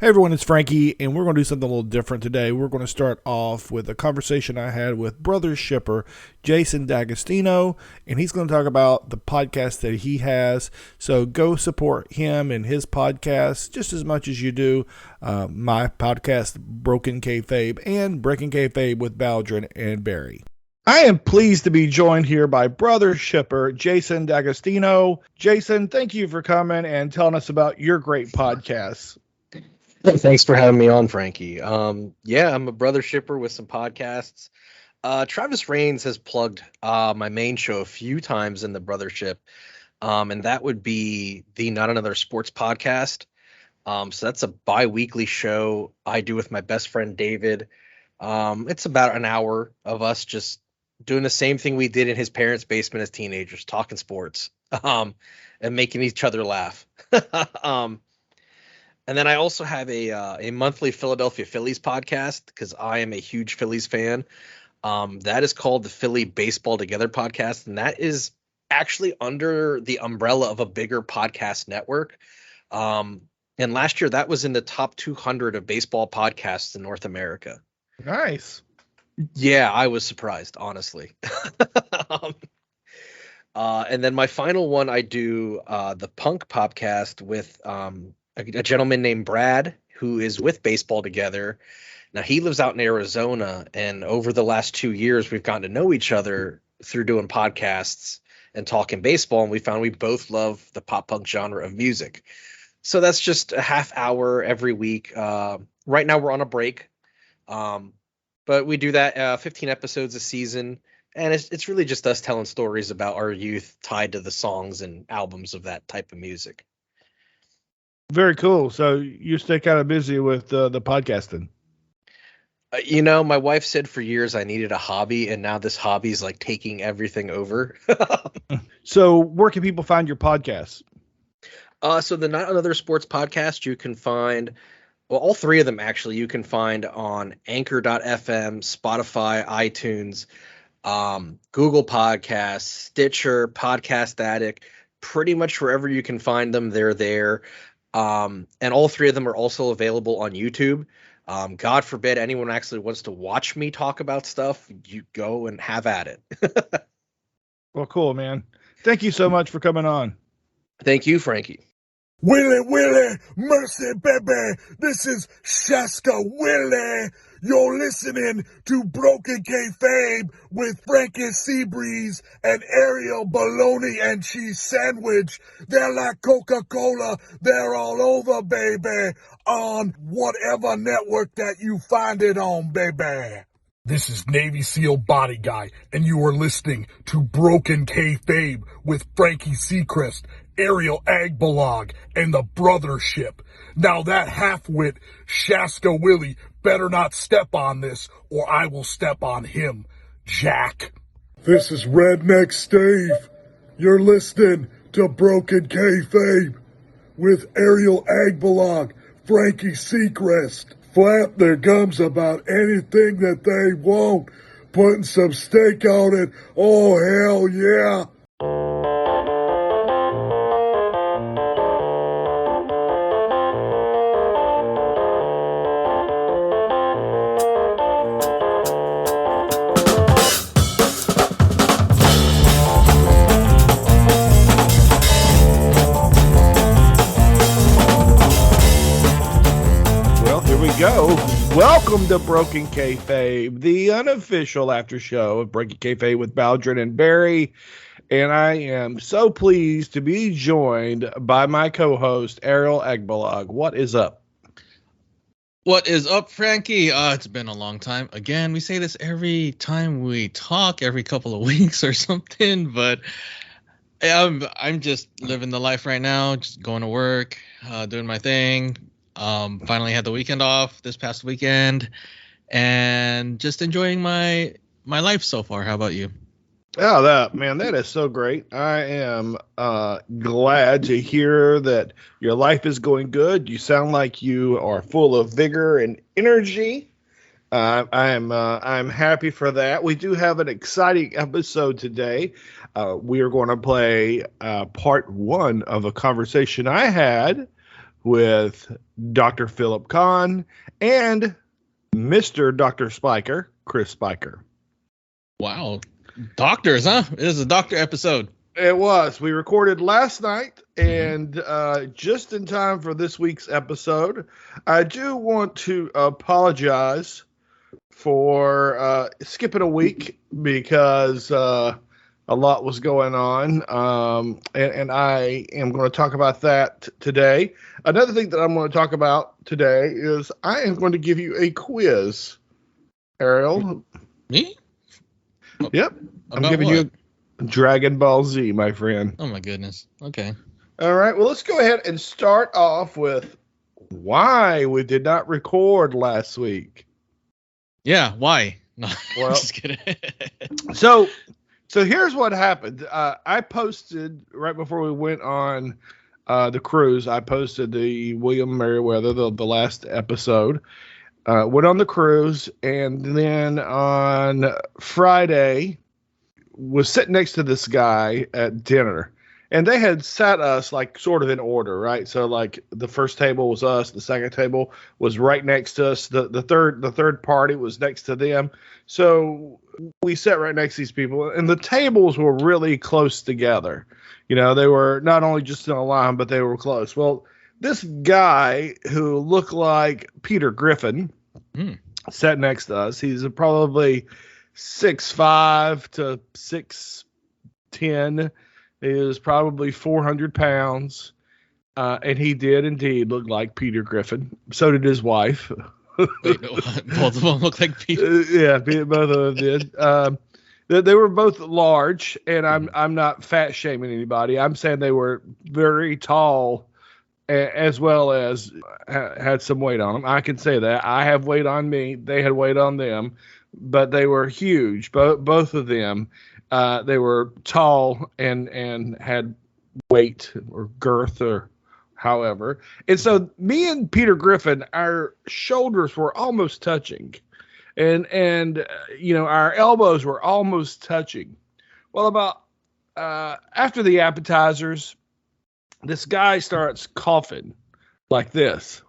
Hey everyone, it's Frankie, and we're going to do something a little different today. We're going to start off with a conversation I had with brother shipper Jason D'Agostino, and he's going to talk about the podcast that he has. So go support him and his podcast just as much as you do my podcast, Broken Kayfabe, and Breaking Kayfabe with Bowdren and Barry. I am pleased to be joined here by brother shipper Jason D'Agostino. Jason, thank you for coming and telling us about your great podcast. Thanks for having me on, Frankie. Yeah, I'm a brother shipper with some podcasts. Travis Rains has plugged my main show a few times in the brothership, and that would be the Not Another Sports podcast. So that's a bi-weekly show I do with my best friend David. It's about an hour of us just doing the same thing we did in his parents' basement as teenagers, talking sports, and making each other laugh. And then I also have a monthly Philadelphia Phillies podcast because I am a huge Phillies fan. That is called the Philly Baseball Together podcast, and that is actually under the umbrella of a bigger podcast network. And last year, that was in the top 200 of baseball podcasts in North America. Nice. Yeah, I was surprised, honestly. And then my final one, I do the Punk podcast with a gentleman named Brad, who is with Baseball Together. Now, he lives out in Arizona, and over the last 2 years, we've gotten to know each other through doing podcasts and talking baseball, and we found we both love the pop punk genre of music. So that's just a half hour every week. Right now, we're on a break, but we do that 15 episodes a season, and it's really just us telling stories about our youth tied to the songs and albums of that type of music. Very cool. So you stay kind of busy with the podcasting. My wife said for years I needed a hobby, and now this hobby is like taking everything over. So where can people find your podcasts? So the Not Another Sports podcast, you can find, well, all three of them actually, you can find on Anchor.fm, Spotify, iTunes, Google Podcasts, Stitcher, Podcast Addict, pretty much wherever you can find them, they're there. And all three of them are also available on YouTube. God forbid anyone actually wants to watch me talk about stuff, you go and have at it. Well, cool, man. Thank you so much for coming on. Thank you, Frankie. Willie, mercy, baby. This is Shaska Willie. You're listening to Broken Kayfabe with Frankie Seabreeze and Ariel Bologna and Cheese Sandwich. They're like Coca-Cola. They're all over, baby, on whatever network that you find it on, baby. This is Navy SEAL Body Guy, and you are listening to Broken Kayfabe with Frankie Seacrest, Ariel Agbalog, and the Brothership. Now that half-wit, Shaska Willie, better not step on this, or I will step on him, Jack. This is Redneck Steve. You're listening to Broken Kayfabe with Ariel Agbalog, Frankie Seacrest. Flap their gums about anything that they want, putting some steak on it. Oh, hell yeah. Go. Welcome to Broken Kayfabe, the unofficial after show of Breaking Kayfabe with Bowdren and Barry. And I am so pleased to be joined by my co-host, Ariel Agbalog. What is up? What is up, Frankie? It's been a long time. Again, we say this every time we talk, every couple of weeks or something, but I'm just living the life right now, just going to work, doing my thing. Finally had the weekend off this past weekend and just enjoying my life so far. How about you? Oh, that is so great. I am glad to hear that your life is going good. You sound like you are full of vigor and energy. I'm happy for that. We do have an exciting episode today. We are going to play part one of a conversation I had with Dr. Phillip Khan and Mr. Dr. Spiker, Chris Spiker. Wow. Doctors, huh? It is a doctor episode. It was. We recorded last night, and just in time for this week's episode, I do want to apologize for skipping a week because a lot was going on, and I am going to talk about that today. Another thing that I'm going to talk about today is I am going to give you a quiz, Ariel. Me? Yep. I'm About giving what? you Dragonball Z, my friend. Oh my goodness. Okay. All right. Well, let's go ahead and start off with why we did not record last week. Yeah. Why? No. Well, Just kidding. So here's what happened. I posted right before we went on the cruise. I posted the William Merriweather, the last episode. Went on the cruise, and then on Friday was sitting next to this guy at dinner, and they had sat us like sort of in order, right? So like the first table was us, the second table was right next to us, the third party was next to them. So we sat right next to these people, and the tables were really close together. You know, they were not only just in a line, but they were close. Well, this guy who looked like Peter Griffin sat next to us. He's probably 6'5" to 6'10". He was probably 400 pounds. And he did indeed look like Peter Griffin. So did his wife. Wait, both of them look like Peter. Yeah, both of them did. They were both large, and I'm not fat shaming anybody. I'm saying they were very tall, as well as had some weight on them. I can say that. I have weight on me. They had weight on them, but they were huge. Both of them. They were tall and had weight or girth or however. And so me and Peter Griffin, our shoulders were almost touching. And you know, our elbows were almost touching. Well, about after the appetizers, this guy starts coughing like this.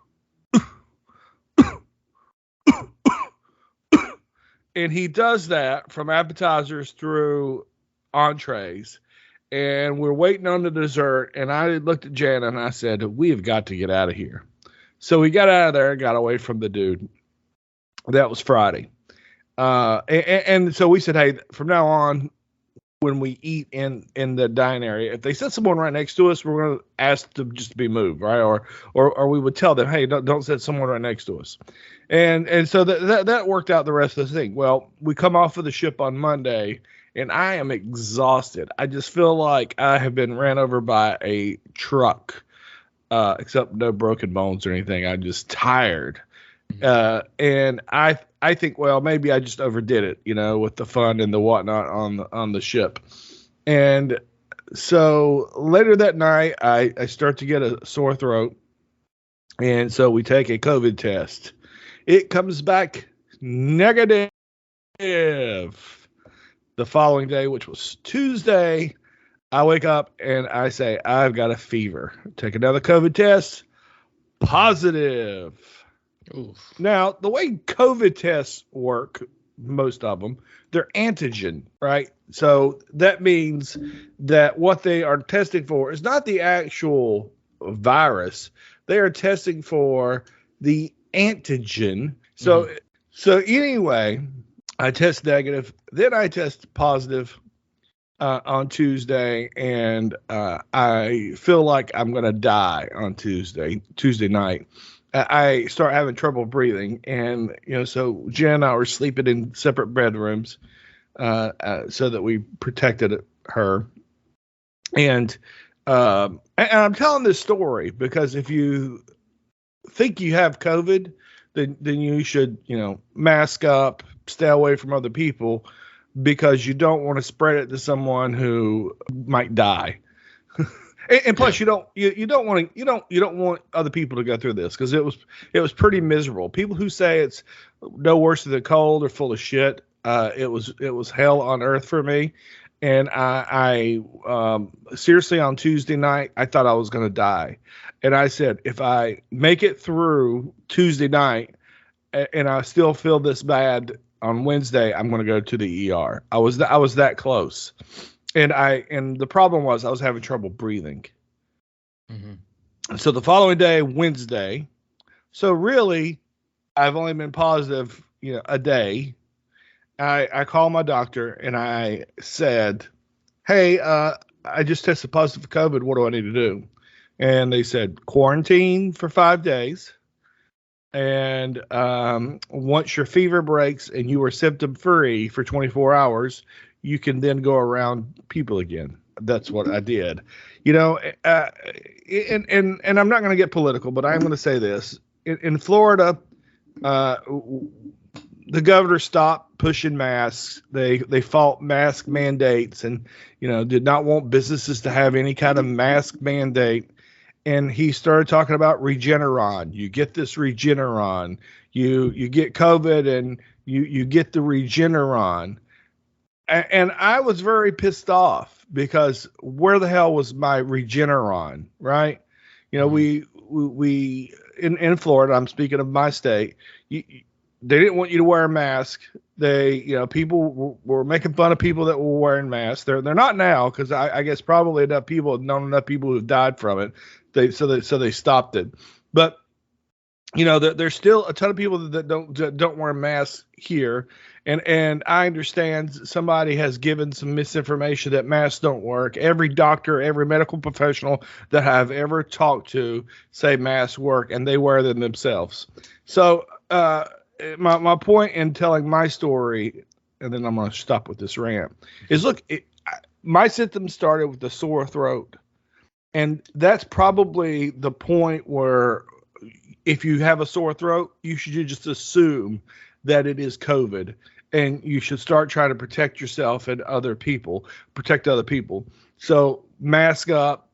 And he does that from appetizers through entrees. And we're waiting on the dessert. And I looked at Jana and I said, we have got to get out of here. So we got out of there and got away from the dude. That was Friday. And so we said, hey, from now on, when we eat in the dining area, if they set someone right next to us, we're going to ask them just to be moved, right? Or we would tell them, hey, don't set someone right next to us. And so that worked out the rest of the thing. Well, we come off of the ship on Monday, and I am exhausted. I just feel like I have been ran over by a truck, except no broken bones or anything. I'm just tired. And I think, well, maybe I just overdid it, you know, with the fun and the whatnot on the ship. And so later that night, I start to get a sore throat. And so we take a COVID test. It comes back negative. The following day, which was Tuesday, I wake up and I say, I've got a fever. Take another COVID test. Positive. Oof. Now, the way COVID tests work, most of them, they're antigen, right? So that means that what they are testing for is not the actual virus. They are testing for the antigen. So anyway, I test negative. Then I test positive on Tuesday, and I feel like I'm going to die on Tuesday night. I start having trouble breathing, and so Jen and I were sleeping in separate bedrooms, so that we protected her. And I'm telling this story because if you think you have COVID, then you should mask up, stay away from other people, because you don't want to spread it to someone who might die. And plus, you don't want other people to go through this, because it was pretty miserable. People who say it's no worse than a cold are full of shit. It was hell on earth for me, and I seriously, on Tuesday night I thought I was going to die. And I said, if I make it through Tuesday night and I still feel this bad on Wednesday, I'm going to go to the ER. I was that close. And the problem was I was having trouble breathing. Mm-hmm. So the following day, Wednesday, so really I've only been positive, a day. I called my doctor and I said, hey, I just tested positive for COVID. What do I need to do? And they said quarantine for 5 days. And once your fever breaks and you are symptom free for 24 hours, you can then go around people again. That's what I did. And I'm not going to get political, but I'm going to say this. In Florida, the governor stopped pushing masks. They fought mask mandates and, did not want businesses to have any kind of mask mandate. And he started talking about Regeneron. You get this Regeneron. You get COVID and you get the Regeneron. And I was very pissed off because where the hell was my Regeneron, right? We in Florida, I'm speaking of my state, they didn't want you to wear a mask. People were making fun of people that were wearing masks. They're not now because I guess probably enough people have known enough people who've died from it. So they stopped it. But there's still a ton of people that don't wear masks here. And I understand somebody has given some misinformation that masks don't work. Every doctor, every medical professional that I've ever talked to say masks work, and they wear them themselves. So my point in telling my story, and then I'm going to stop with this rant, is look, my symptoms started with a sore throat. And that's probably the point where if you have a sore throat, you should just assume that it is COVID, and you should start trying to protect yourself and protect other people. So mask up,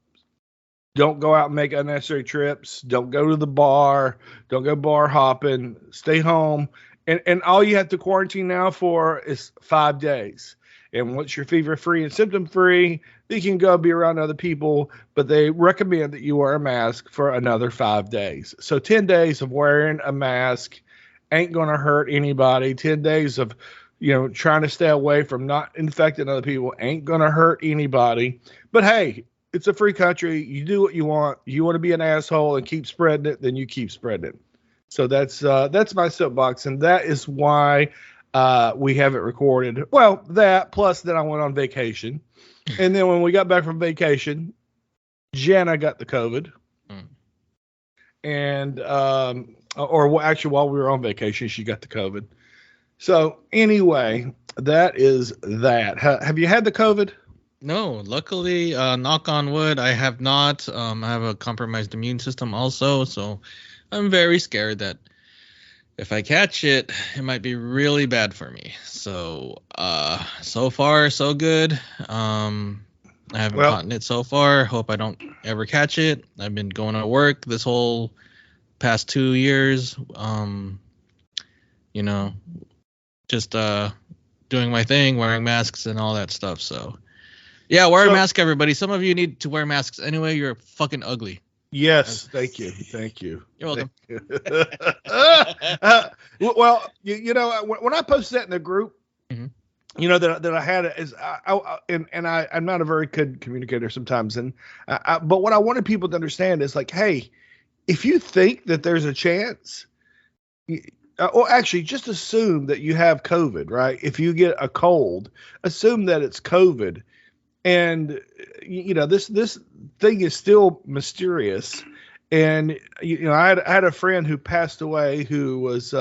don't go out and make unnecessary trips, don't go to the bar, don't go bar hopping, stay home. And all you have to quarantine now for is 5 days. And once you're fever-free and symptom-free, you can go be around other people, but they recommend that you wear a mask for another 5 days. So 10 days of wearing a mask ain't going to hurt anybody. 10 days of, trying to stay away from not infecting other people ain't going to hurt anybody. But hey, it's a free country. You do what you want. You want to be an asshole and keep spreading it, then you keep spreading it. So that's my soapbox, and that is why we haven't recorded. Well, that plus then I went on vacation. And then when we got back from vacation, Jana got the COVID. And, actually while we were on vacation, she got the COVID. So anyway, that is that. Have you had the COVID? No, luckily, knock on wood, I have not. I have a compromised immune system also. So I'm very scared that if I catch it, it might be really bad for me. So, so far, so good. I haven't gotten it so far. Hope I don't ever catch it. I've been going to work this whole past 2 years. Just doing my thing, wearing masks and all that stuff. So, yeah, wear a mask, everybody. Some of you need to wear masks anyway. You're fucking ugly. Yes, thank you. You're welcome. You. When I posted that in the group, mm-hmm. That I had is I'm not a very good communicator sometimes, but what I wanted people to understand is like, hey, if you think that there's a chance, or actually just assume that you have COVID, right? If you get a cold, assume that it's COVID. And, this thing is still mysterious. And, I had a friend who passed away who was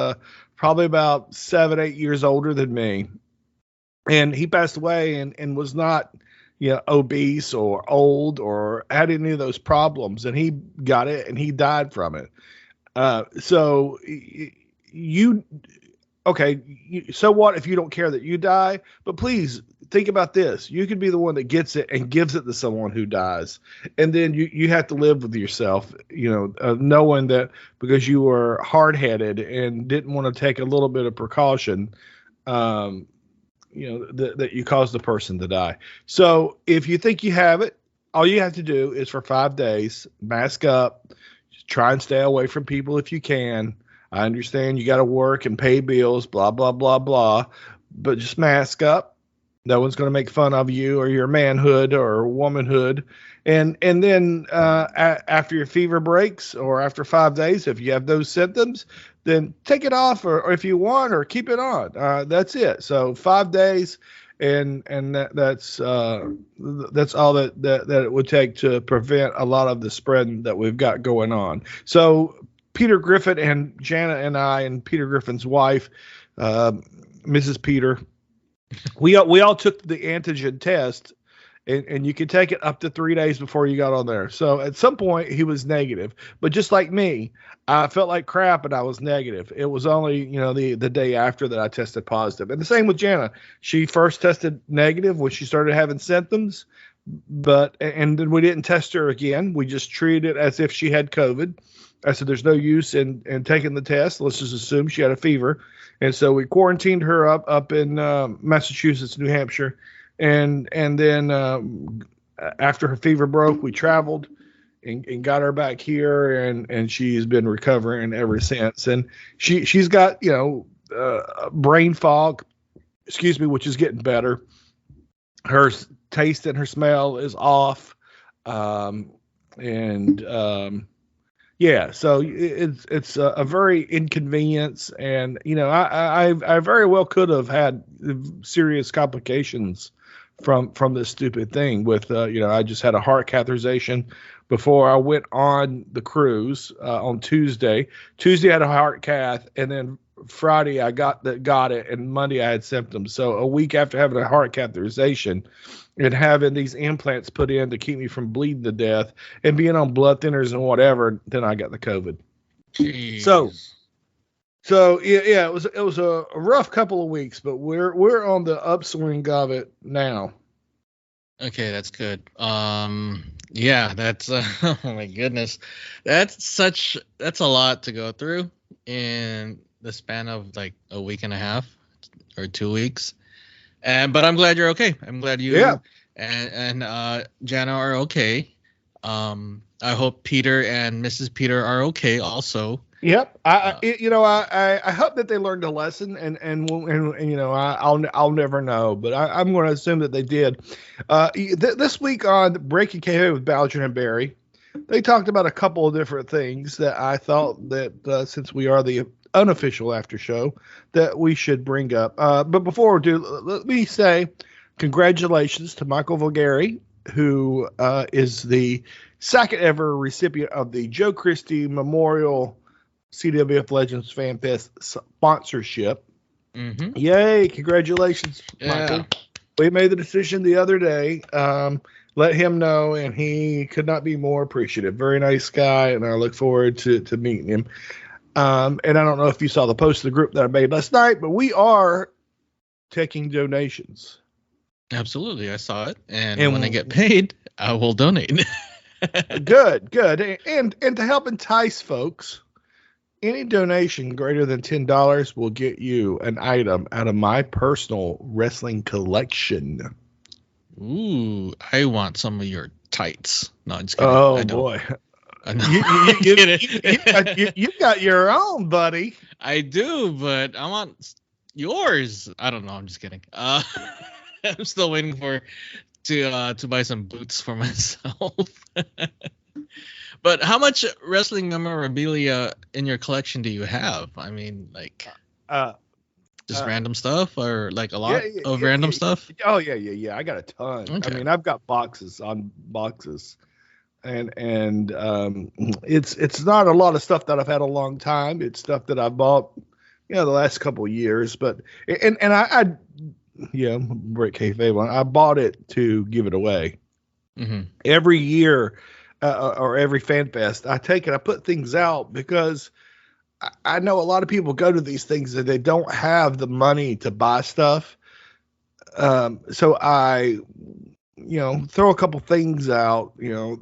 probably about 7-8 years older than me. And he passed away and was not, obese or old or had any of those problems. And he got it and he died from it. So what if you don't care that you die? But please think about this. You could be the one that gets it and gives it to someone who dies. And then you have to live with yourself, knowing that because you were hard-headed and didn't want to take a little bit of precaution, that you caused the person to die. So if you think you have it, all you have to do is for 5 days, mask up, just try and stay away from people if you can. I understand you got to work and pay bills, blah, blah, blah, blah, but just mask up. No one's going to make fun of you or your manhood or womanhood. And then after your fever breaks or after 5 days, if you have those symptoms, then take it off or if you want or keep it on. That's it. So 5 days. And that's all that it would take to prevent a lot of the spread that we've got going on. So Peter Griffin and Jana and I and Peter Griffin's wife, Mrs. Peter, we all took the antigen test, and you could take it up to 3 days before you got on there. So at some point he was negative, but just like me, I felt like crap and I was negative. It was only, the day after that I tested positive. And the same with Jana. She first tested negative when she started having symptoms, and then we didn't test her again. We just treated it as if she had COVID. I said, there's no use in taking the test. Let's just assume she had a fever. And so we quarantined her up in Massachusetts, New Hampshire. And then after her fever broke, we traveled and got her back here, and she's been recovering ever since. And she's got brain fog, which is getting better. Her taste and her smell is off, yeah. So it's a very inconvenience, and I very well could have had serious complications from this stupid thing with I just had a heart catheterization before I went on the cruise on Tuesday. Tuesday I had a heart cath, and then Friday I got it, and Monday I had symptoms. So a week after having a heart catheterization and having these implants put in to keep me from bleeding to death and being on blood thinners and whatever, then I got the COVID. Jeez. So yeah, it was a rough couple of weeks, but we're on the upswing of it now. Okay, that's good. Yeah, that's oh my goodness, that's a lot to go through in the span of like a week and a half or 2 weeks. But I'm glad you're okay. I'm glad you and Jana are okay. I hope Peter and Mrs. Peter are okay also. Yep. I hope that they learned a lesson, and I'll never know, but I'm going to assume that they did. This week on Breaking Kayfabe with Bowdren and Barry, they talked about a couple of different things that I thought that since we are the unofficial after show, that we should bring up. But before we do, let me say congratulations to Michael Vulgari, who is the second ever recipient of the Joe Christie Memorial CWF Legends Fanfest sponsorship. Mm-hmm. Yay! Congratulations, Michael. We made the decision the other day. Let him know, and he could not be more appreciative. Very nice guy, and I look forward to meeting him. And I don't know if you saw the post of the group that I made last night, but we are taking donations. Absolutely, I saw it, and when I get paid, I will donate. Good, and to help entice folks, any donation greater than $10 will get you an item out of my personal wrestling collection. Ooh, I want some of your tights. No, I'm just kidding. Oh boy. You've got your own, buddy. I do, but I want yours. I don't know. I'm just kidding. I'm still waiting to buy some boots for myself. But how much wrestling memorabilia in your collection do you have? I mean, like, just random stuff, or like a lot of random stuff? Oh yeah. I got a ton. Okay. I mean, I've got boxes on boxes. And it's not a lot of stuff that I've had a long time. It's stuff that I bought, the last couple of years. But I Break Kayfabe, I bought it to give it away. Mm-hmm. Every year or every Fanfest, I put things out because I know a lot of people go to these things and they don't have the money to buy stuff. So I throw a couple things out, so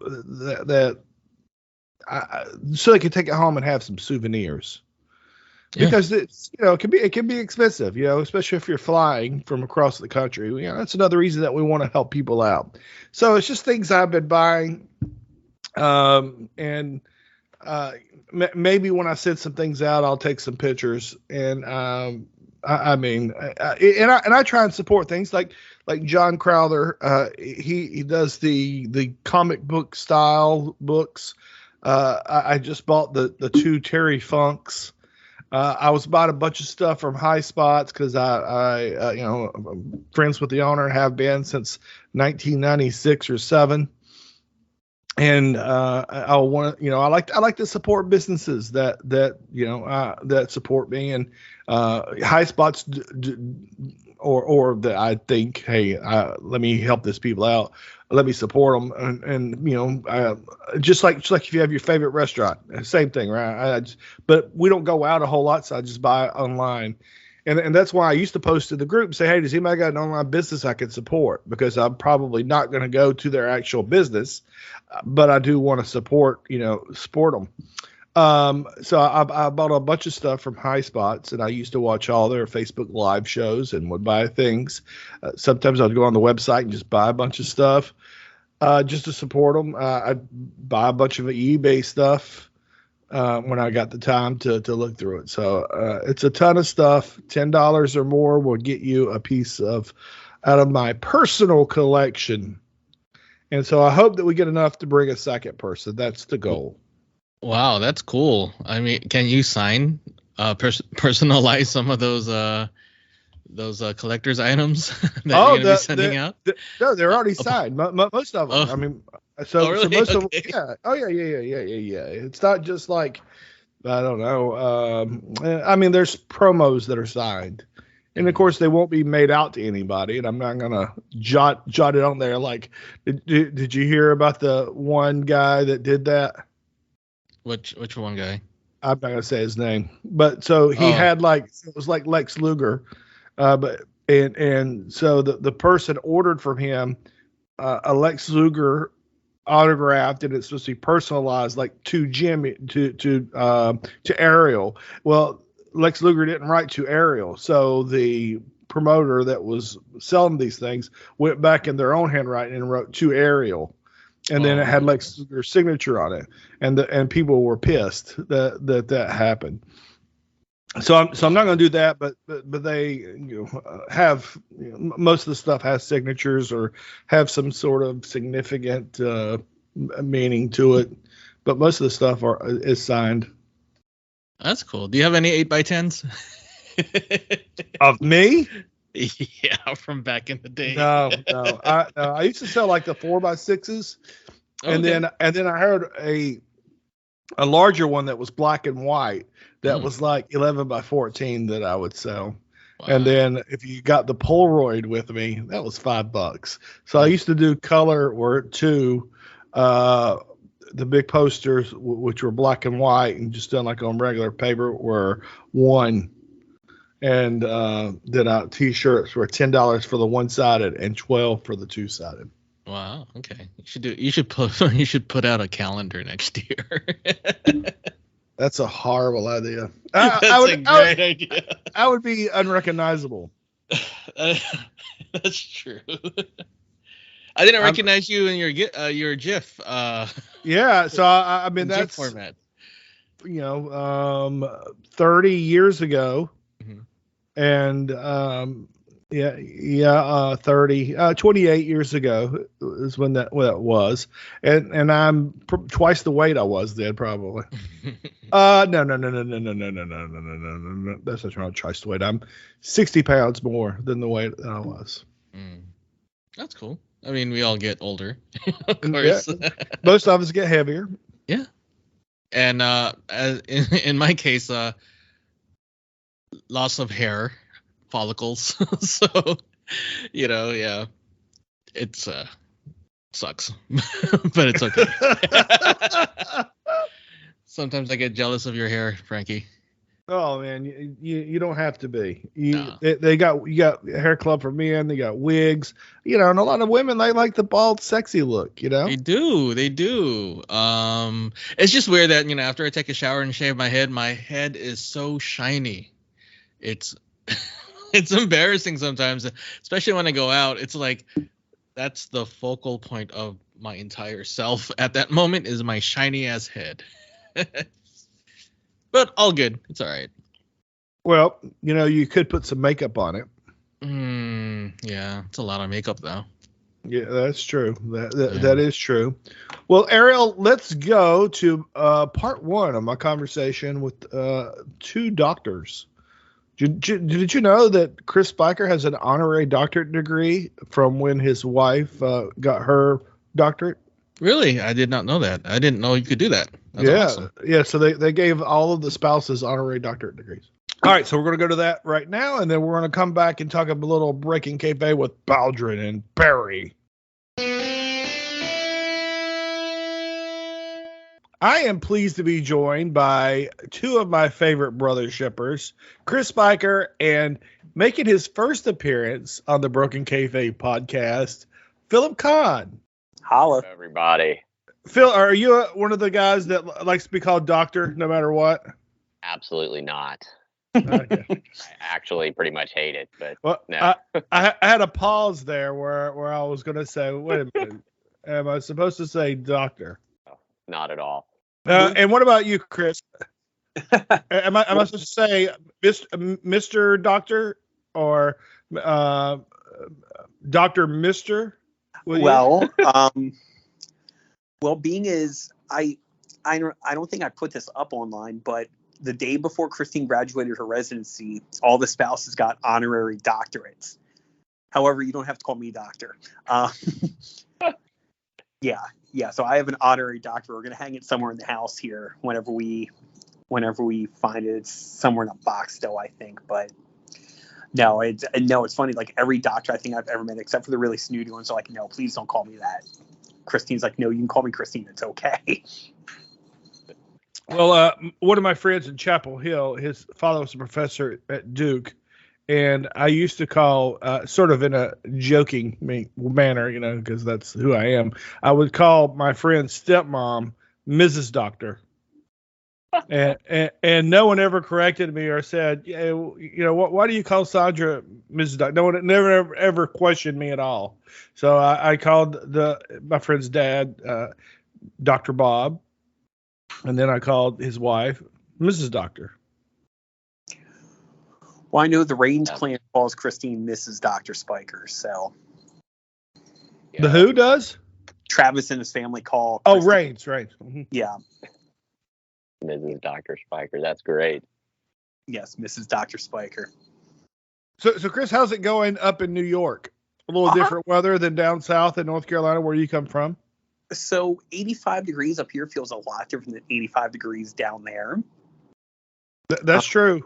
they can take it home and have some souvenirs. because it's, it can be expensive, especially if you're flying from across the country. That's another reason that we want to help people out. So it's just things I've been buying, and maybe when I send some things out, I'll take some pictures. And I try and support things like John Crowther. He does the comic book style books. I just bought the two Terry Funks. I was bought a bunch of stuff from High Spots because I'm friends with the owner, have been since 1996 or 7. And I want to, I like to support businesses that support me, and High Spots or that I think, hey, let me help these people out, let me support them, and just like if you have your favorite restaurant, same thing, right? But we don't go out a whole lot, so I just buy online. And that's why I used to post to the group and say, hey, does anybody got an online business I can support? Because I'm probably not going to go to their actual business, but I do want to support them. So I bought a bunch of stuff from High Spots, and I used to watch all their Facebook live shows and would buy things. Sometimes I'd go on the website and just buy a bunch of stuff just to support them. I'd buy a bunch of eBay stuff when I got the time to look through it. So it's a ton of stuff. $10 or more will get you a piece out of my personal collection. And so I hope that we get enough to bring a second person. That's the goal. Wow, that's cool. I mean, can you sign, personalize some of those collector's items that you're going to be sending out? No, they're already signed. Most of them. I mean, so most of them. Yeah. Oh yeah. It's not just like, I don't know. I mean, there's promos that are signed, and of course they won't be made out to anybody. And I'm not gonna jot it on there. Like, did you hear about the one guy that did that? Which one guy? I'm not gonna say his name, but so he had it was like Lex Luger, but so the person ordered from him a Lex Luger autographed, and it's supposed to be personalized, like to Jimmy, to Ariel. Well, Lex Luger didn't write to Ariel, so the promoter that was selling these things went back in their own handwriting and wrote to Ariel, and then it had Lex Luger's signature on it, and people were pissed that happened. So I'm not going to do that, but they have most of the stuff has signatures or have some sort of significant meaning to it, but most of the stuff is signed. That's cool. Do you have any 8x10s? Of me? Yeah, from back in the day. No. I used to sell like the 4x6s, and then I heard a larger one that was black and white that was like 11x14 that I would sell. Wow. And then if you got the Polaroid with me, that was $5. So I used to do color were 2, the big posters, which were black and white and just done like on regular paper, were 1. And then t-shirts were $10 for the one-sided and $12 for the two-sided. Wow. Okay. You should put out a calendar next year. That's a horrible idea. That's a great idea. I would be unrecognizable. That's true. I didn't recognize you in your GIF. Yeah, so I mean that's GIF format. 30 years ago, and 28 years ago is when that was, and I'm twice the weight I was then, probably. No, that's not right. Twice the weight. I'm 60 pounds more than the weight that I was. That's cool. I mean, we all get older, of course. Yeah. Most of us get heavier. Yeah, and in my case, loss of hair follicles. So, yeah, it's sucks, but it's okay. Sometimes I get jealous of your hair, Frankie. Oh man, you don't have to be. No. You got hair club for men. They got wigs. And a lot of women they like the bald, sexy look. They do. It's just weird that after I take a shower and shave my head is so shiny. It's it's embarrassing sometimes, especially when I go out. It's like that's the focal point of my entire self at that moment is my shiny ass head. But all good. It's all right. Well, you could put some makeup on it. Yeah, it's a lot of makeup though. Yeah, that's true. That is true. Well, Ariel, let's go to part one of my conversation with two doctors. Did you know that Chris Spiker has an honorary doctorate degree from when his wife got her doctorate? Really? I did not know that. I didn't know you could do that. That's awesome. Yeah. So they gave all of the spouses honorary doctorate degrees. All right, so we're going to go to that right now, and then we're going to come back and talk a little Breaking Kayfabe with Bowdren and Barry. I am pleased to be joined by two of my favorite brother shippers, Chris Spiker, and making his first appearance on the Broken Kayfabe podcast, Phillip Khan. Holla, everybody. Phil, are you one of the guys that likes to be called doctor no matter what? Absolutely not. Okay. I actually pretty much hate it, but well, no. I had a pause there where I was going to say, wait a minute, am I supposed to say doctor? Not at all. And what about you, Chris? Am I supposed to say Mr. Doctor or Dr. Mister? Well, being is I don't think I put this up online, but the day before Christine graduated her residency, all the spouses got honorary doctorates. However, you don't have to call me doctor. Yeah. So I have an honorary doctor. We're gonna hang it somewhere in the house here whenever we find it. It's somewhere in a box still, I think. But no, it's funny. Like every doctor I think I've ever met, except for the really snooty ones, are like, no, please don't call me that. Christine's like, no, you can call me Christine. It's okay. Well, one of my friends in Chapel Hill, his father was a professor at Duke, and I used to call, sort of in a joking manner, because that's who I am. I would call my friend's stepmom Mrs. Doctor, and no one ever corrected me or said, why do you call Sandra Mrs. Doctor? No one never ever questioned me at all. So I called my friend's dad Dr. Bob. And then I called his wife, Mrs. Doctor. Well, I know the Rains clan calls Christine Mrs. Dr. Spiker, so. Yeah. The who does? Travis and his family call Christine. Rains. Mm-hmm. Yeah. Mrs. Dr. Spiker, that's great. Yes, Mrs. Dr. Spiker. So Chris, how's it going up in New York? A little different weather than down south in North Carolina, where you come from? So 85 degrees up here feels a lot different than 85 degrees down there. That's true.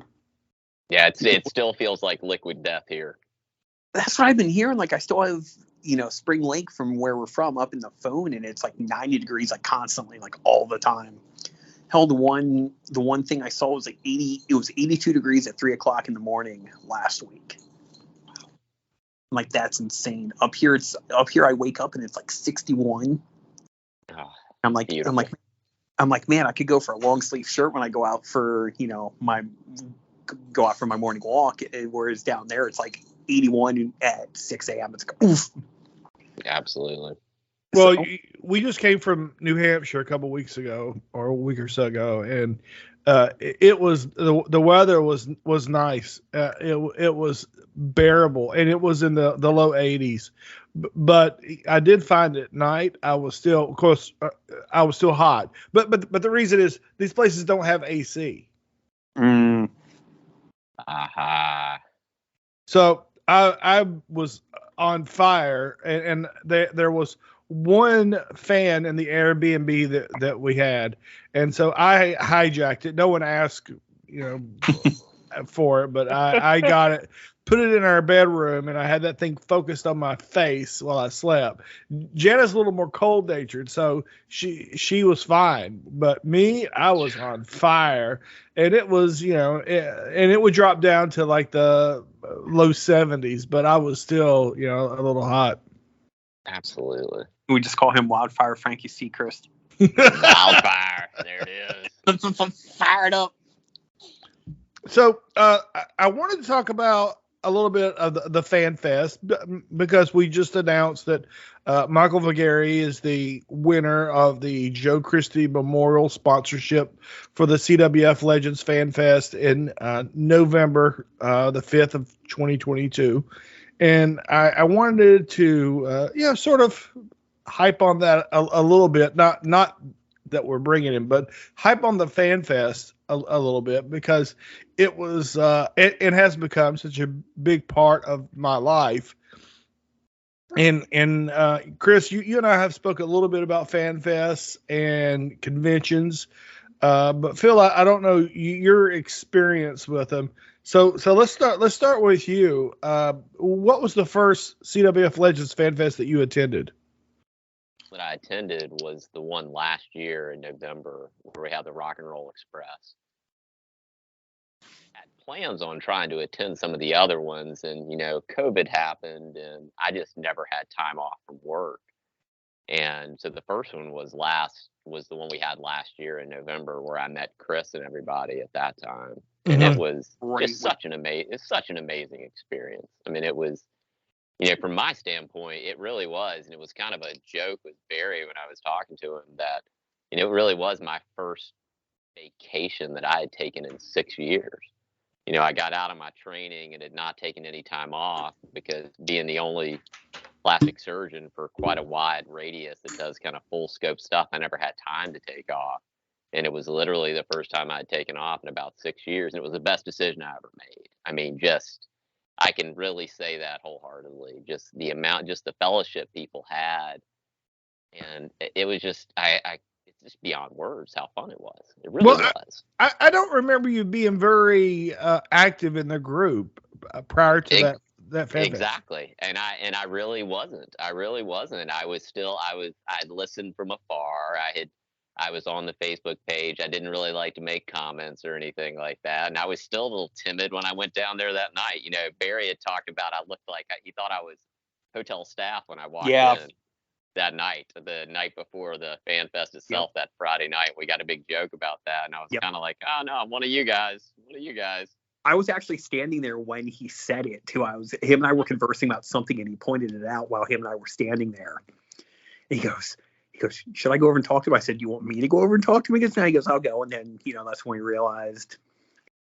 Yeah, it still feels like liquid death here. That's what I've been hearing. Like I still have, Spring Lake from where we're from up in the phone, and it's like 90 degrees, like constantly, like all the time. Hell, the one thing I saw was like 80. It was 82 degrees at 3:00 in the morning last week. I'm like, that's insane. Up here, I wake up and it's like 61. Oh, I'm like, man, I could go for a long sleeve shirt when I go out for, my morning walk. Whereas down there, it's like 81 at 6 a.m. It's like, oof. Absolutely. Well, we just came from New Hampshire a couple weeks ago, or a week or so ago, and it was the weather was nice. It was bearable, and it was in the low 80s. But I did find at night I was still, of course, I was still hot. But the reason is these places don't have AC. Aha. So I was on fire, and there was one fan in the Airbnb that we had, and so I hijacked it. No one asked, for it, but I got it, put it in our bedroom, and I had that thing focused on my face while I slept. Jana's a little more cold natured, so she was fine, but me, I was on fire, and it was, and it would drop down to like the low 70s, but I was still, a little hot. Absolutely. We just call him Wildfire Frankie Seacrest. Wildfire. There it is. Fired up. So I wanted to talk about a little bit of the Fanfest because we just announced that Michael Vagari is the winner of the Joe Christie Memorial sponsorship for the CWF Legends Fanfest in November the 5th of 2022. And I wanted to, sort of hype on that a little bit. Not that we're bringing him, but hype on the Fanfest a little bit, because it was it has become such a big part of my life. And Chris, you and I have spoken a little bit about Fanfests and conventions, but Phil, I don't know your experience with them. So let's start with you. What was the first CWF Legends Fanfest that you attended? That I attended was the one last year in November where we had the Rock and Roll Express. I had plans on trying to attend some of the other ones, and COVID happened, and I just never had time off from work. And so the first one was the one we had last year in November, where I met Chris and everybody at that time, and it was just such an amazing experience. I mean, it was. From my standpoint, it really was. And it was kind of a joke with Barry when I was talking to him that, it really was my first vacation that I had taken in 6 years. I got out of my training and had not taken any time off, because being the only plastic surgeon for quite a wide radius that does kind of full scope stuff, I never had time to take off. And it was literally the first time I had taken off in about 6 years. And it was the best decision I ever made. I mean, I can really say that wholeheartedly. Just the fellowship people had, and it was just, it's just beyond words how fun it was. It really was. I don't remember you being very active in the group prior to that Fanfest. Exactly, and I really wasn't. I listened from afar. I was on the Facebook page. I didn't really like to make comments or anything like that. And I was still a little timid when I went down there that night. Barry had talked about I looked like he thought I was hotel staff when I walked in that night, the night before the Fanfest itself, that Friday night. We got a big joke about that. And I was kind of like, oh, no, I'm one of you guys. I was actually standing there when he said it, too. Him and I were conversing about something, and he pointed it out while him and I were standing there. And he goes, should I go over and talk to him? I said, do you want me to go over and talk to him? He goes, I'll go. And then, that's when we realized,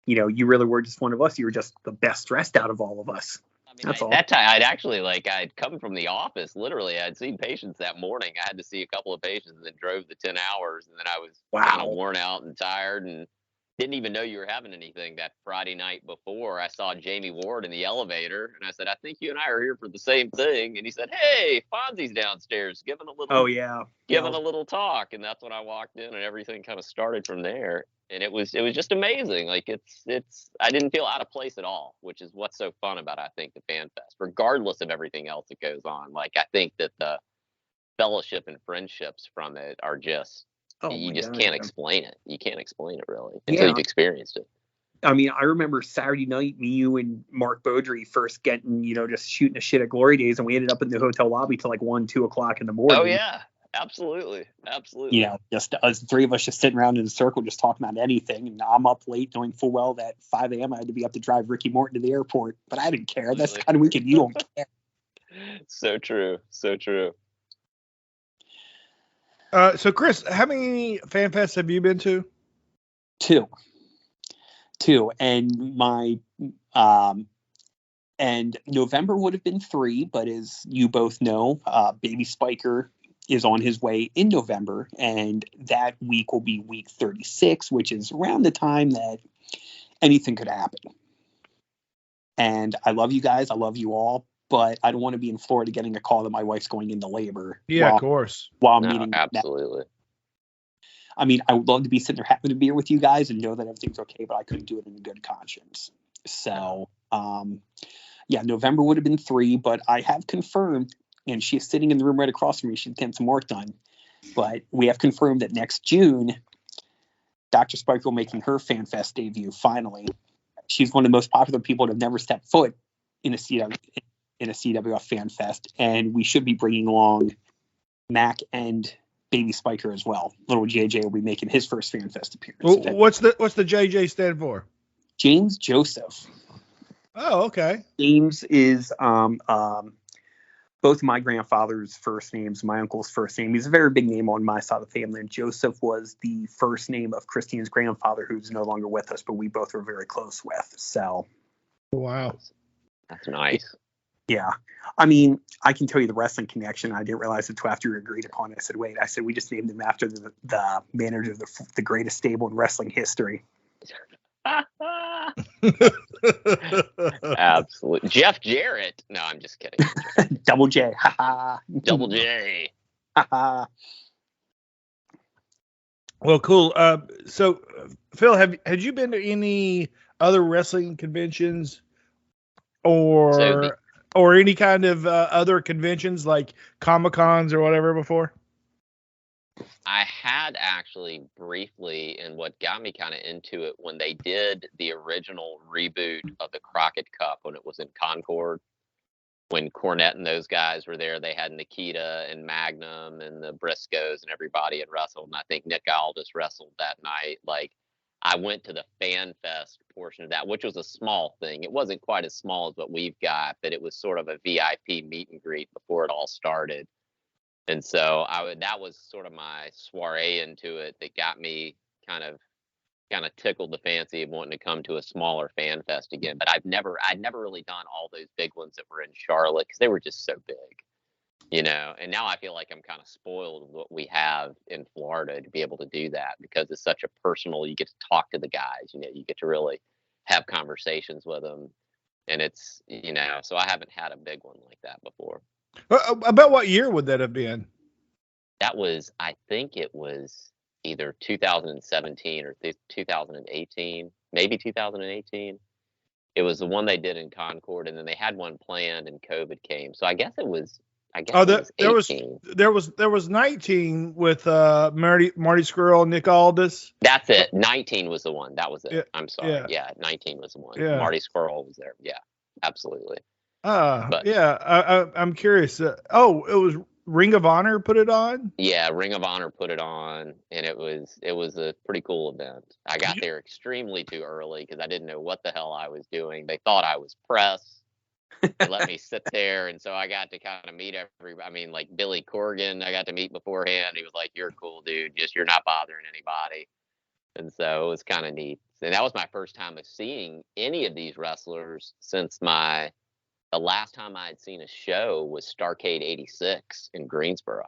you really were just one of us. You were just the best dressed out of all of us. I mean, that's all. That time, I'd come from the office. Literally, I'd seen patients that morning. I had to see a couple of patients and then drove the 10 hours. And then I was kind of worn out and tired and didn't even know you were having anything. That Friday night before, I saw Jamie Ward in the elevator, and I said, I think you and I are here for the same thing. And he said, hey, Fonzie's downstairs giving a little talk. And that's when I walked in, and everything kind of started from there. And it was just amazing. Like I didn't feel out of place at all, which is what's so fun about, I think, the Fanfest, regardless of everything else that goes on. Like, I think that the fellowship and friendships from it are just, you just can't explain it. You can't explain it really until you've experienced it. I mean, I remember Saturday night, me, you, and Mark Bowdren first getting, just shooting a shit at Glory Days, and we ended up in the hotel lobby till like 1-2 o'clock in the morning. Oh yeah, absolutely. Just us, the three of us just sitting around in a circle, just talking about anything. And I'm up late, knowing full well that 5 a.m. I had to be up to drive Ricky Morton to the airport, but I didn't care. That's the kind of weekend you don't care. So true. So Chris, how many Fanfests have you been to? Two, and my and November would have been 3, but as you both know, Baby Spiker is on his way in November, and that week will be week 36, which is around the time that anything could happen. And I love you guys, I love you all, but I don't want to be in Florida getting a call that my wife's going into labor. Yeah, of course. While meeting. Absolutely. I mean, I would love to be sitting there having a beer with you guys and know that everything's okay, but I couldn't do it in good conscience. So, yeah, November would have been 3, but I have confirmed, and she's sitting in the room right across from me. She's getting some work done. But we have confirmed that next June, Dr. Spiker will making her FanFest debut, finally. She's one of the most popular people to have never stepped foot in a CWF FanFest, and we should be bringing along Mac and Baby Spiker as well. Little JJ will be making his first FanFest appearance. Well, what's the JJ stand for? James Joseph. Oh, okay. James is both my grandfather's first names, my uncle's first name. He's a very big name on my side of the family. And Joseph was the first name of Christine's grandfather, who's no longer with us, but we both were very close with. So, wow, that's nice. Yeah. I mean, I can tell you the wrestling connection. I didn't realize it until after we agreed upon it. I said, wait, we just named him after the manager of the greatest stable in wrestling history. Absolutely. Jeff Jarrett. No, I'm just kidding. Double J. Double J. Well, cool. So, Phil, had you been to any other wrestling conventions or any kind of other conventions like Comic-Cons or whatever before? I had actually briefly, and what got me kind of into it when they did the original reboot of the Crockett Cup when it was in Concord, when Cornette and those guys were there. They had Nikita and Magnum and the Briscoes and everybody had wrestled, and I think Nick Aldis wrestled that night. Like, I went to the FanFest portion of that, which was a small thing. It wasn't quite as small as what we've got, but it was sort of a VIP meet and greet before it all started. And so that was sort of my soiree into it that got me kind of tickled the fancy of wanting to come to a smaller fan fest again. But I'd never really done all those big ones that were in Charlotte because they were just so big, you know. And now I feel like I'm kind of spoiled with what we have in Florida to be able to do that because it's such a personal. You get to talk to the guys, you know. You get to really have conversations with them, and it's, you know. So I haven't had a big one like that before. About what year would that have been? That was, I think it was either 2017 or 2018, maybe 2018. It was the one they did in Concord, and then they had one planned, and COVID came. So I guess it was. There was 19 with Marty Scurll, Nick Aldis. That's it. 19 was the one. That was it. Yeah, I'm sorry. Yeah, 19 was the one. Yeah. Marty Scurll was there. Yeah, absolutely. I'm curious. It was Ring of Honor put it on? Yeah, Ring of Honor put it on, and it was a pretty cool event. I got there extremely too early because I didn't know what the hell I was doing. They thought I was press. They let me sit there, and so I got to kind of meet everybody. I mean, like Billy Corgan, I got to meet beforehand. He was like, "You're a cool dude. Just you're not bothering anybody." And so it was kind of neat. And that was my first time of seeing any of these wrestlers since the last time I had seen a show was Starrcade 86 in Greensboro.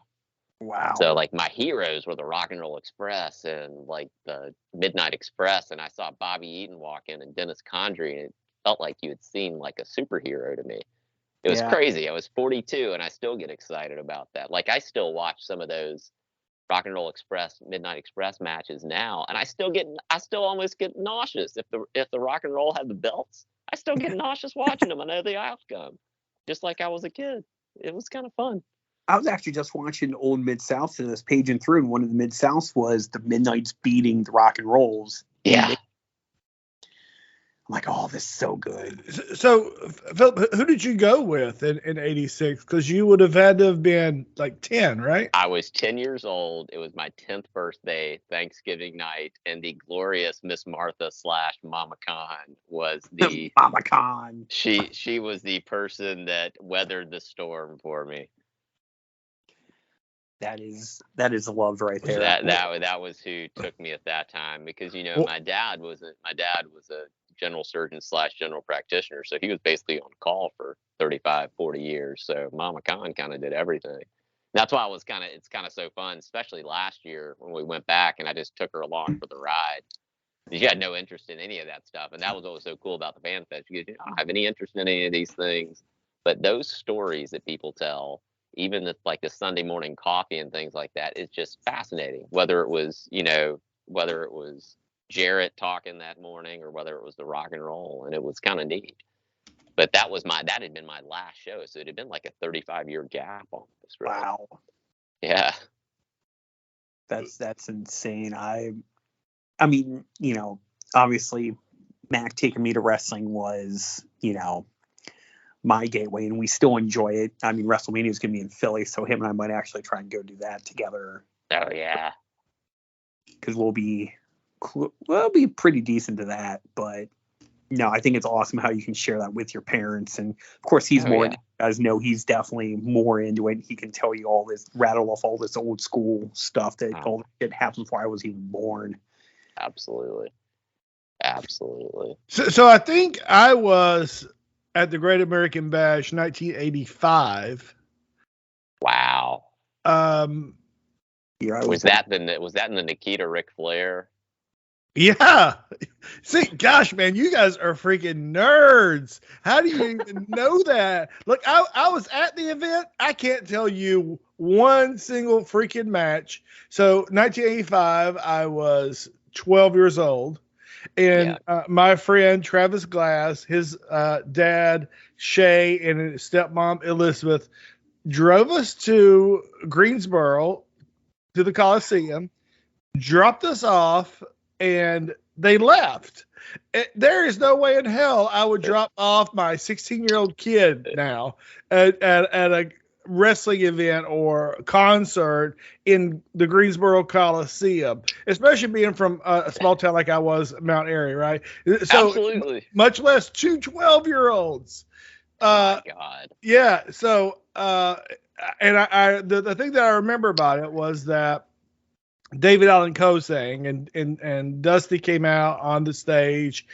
Wow. So like my heroes were the Rock and Roll Express and like the Midnight Express. And I saw Bobby Eaton walk in and Dennis Condrey, and it felt like you had seen like a superhero to me. It was crazy. I was 42 and I still get excited about that. Like I still watch some of those Rock and Roll Express, Midnight Express matches now, and I still almost get nauseous if the Rock and Roll had the belts. I still get nauseous watching them. I know the outcome, just like I was a kid. It was kind of fun. I was actually just watching old Mid-Souths and I was paging through, and one of the Mid-Souths was the Midnights beating the Rock and Rolls. Yeah. I'm like, oh, this is so good. So, Phillip, who did you go with in 86? Because you would have had to have been like 10, right? I was 10 years old. It was my 10th birthday, Thanksgiving night, and the glorious Miss Martha / Mama Khan was the Mama Khan. She was the person that weathered the storm for me. That is love right there. That was who took me at that time, because my dad was a general surgeon / general practitioner, so he was basically on call for 35, 40 years. So Mama Khan kind of did everything. That's why it's kind of so fun, especially last year when we went back and I just took her along for the ride. She had no interest in any of that stuff, and that was what was so cool about the FanFest. You don't have any interest in any of these things, but those stories that people tell even like the Sunday morning coffee and things like that, it's just fascinating. Whether it was, whether it was Jarrett talking that morning or whether it was the rock and roll, and it was kind of neat. But that had been my last show, so it had been like a 35-year gap almost. Really. Wow. Yeah. That's insane. I mean, obviously Mac taking me to wrestling was, my gateway, and we still enjoy it. I mean, WrestleMania is going to be in Philly, so him and I might actually try and go do that together. Oh yeah. Because we'll be pretty decent to that, but no, I think it's awesome how you can share that with your parents. And of course, he's more, you guys know, he's definitely more into it. He can tell you all this, rattle off all this old school stuff that all that shit happened before I was even born. Absolutely. So I think I was at the Great American Bash 1985. Wow. Yeah, was that in the Nikita Ric Flair? Yeah. See, gosh, man, you guys are freaking nerds. How do you even know that? Look, I was at the event. I can't tell you one single freaking match. So 1985, I was 12 years old. And my friend Travis Glass, his dad, Shay, and his stepmom, Elizabeth, drove us to Greensboro to the Coliseum, dropped us off, and they left. There is no way in hell I would drop off my 16-year-old kid now at a wrestling event or concert in the Greensboro Coliseum, especially being from a small town like I was, Mount Airy, right? So absolutely. Much less two 12-year-olds. Oh my God. Yeah. So, and the thing that I remember about it was that David Allen Coe sang, and Dusty came out on the stage.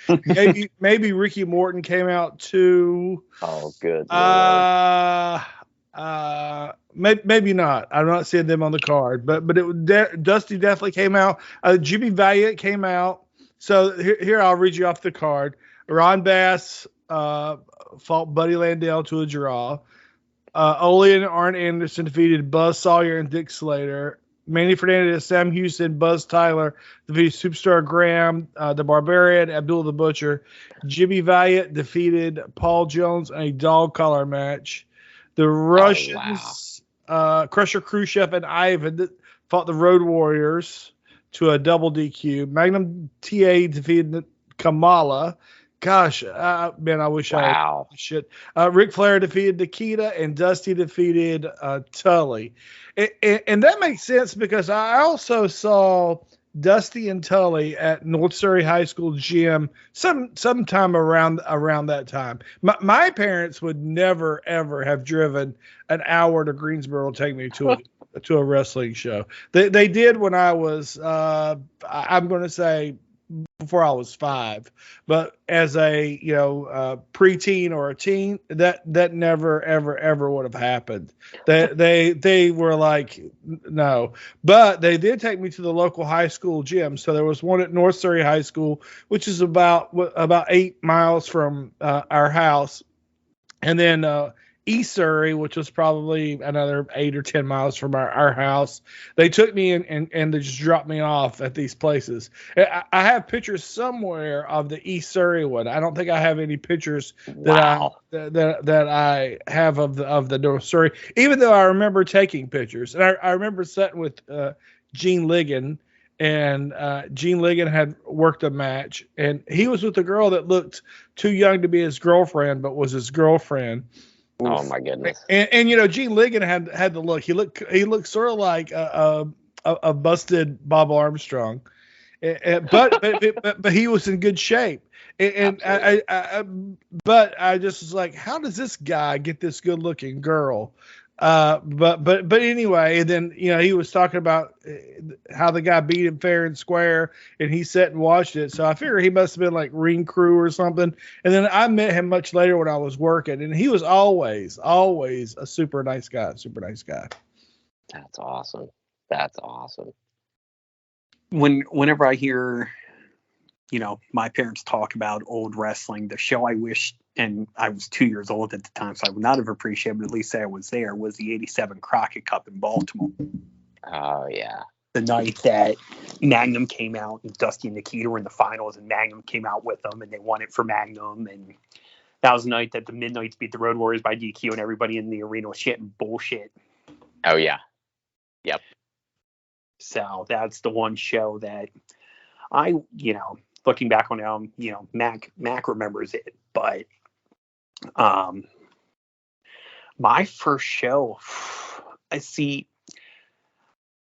Maybe Ricky Morton came out too. Oh, good. Maybe not. I'm not seeing them on the card, but Dusty definitely came out. Jimmy Valiant came out. So here I'll read you off the card. Ron Bass fought Buddy Landell to a draw. Ole and Arn Anderson defeated Buzz Sawyer and Dick Slater. Manny Fernandez, Sam Houston, Buzz Tyler defeated Superstar Graham, the Barbarian, Abdul the Butcher. Jimmy Valiant defeated Paul Jones in a dog collar match. The Russians, Crusher Khrushchev and Ivan fought the Road Warriors to a double DQ. Magnum TA defeated Kamala. Gosh, man, I wish I had shit. Ric Flair defeated Nikita, and Dusty defeated Tully. And that makes sense because I also saw Dusty and Tully at North Surrey High School gym sometime around that time. My parents would never, ever have driven an hour to Greensboro to take me to a wrestling show. They did when I was, I'm going to say, before I was 5, but as a preteen or a teen, that never ever would have happened. They were like no, but they did take me to the local high school gym. So there was one at North Surrey High School, which is about 8 miles from our house, and then East Surrey, which was probably another 8 or 10 miles from our house. They took me in and they just dropped me off at these places. I have pictures somewhere of the East Surrey one. I don't think I have any pictures that I have of the North Surrey, even though I remember taking pictures. And I remember sitting with Gene Ligon, and Gene Ligon had worked a match, and he was with a girl that looked too young to be his girlfriend, but was his girlfriend. Oh my goodness! And Gene Ligon had the look. He looked sort of like a busted Bob Armstrong, but he was in good shape. And I just was like, how does this guy get this good looking girl? But anyway, and then he was talking about how the guy beat him fair and square, and he sat and watched it. So I figure he must have been like ring crew or something. And then I met him much later when I was working, and he was always a super nice guy. That's awesome. Whenever I hear my parents talk about old wrestling, the show I wish and I was 2 years old at the time, so I would not have appreciated, but at least say I was there, was the 87 Crockett Cup in Baltimore. Oh, yeah. The night that Magnum came out and Dusty and Nikita were in the finals, and Magnum came out with them, and they won it for Magnum. And that was the night that the Midnights beat the Road Warriors by DQ, and everybody in the arena was shitting bullshit. Oh, yeah. Yep. So that's the one show that I, looking back on it, Mac remembers it, but my first show,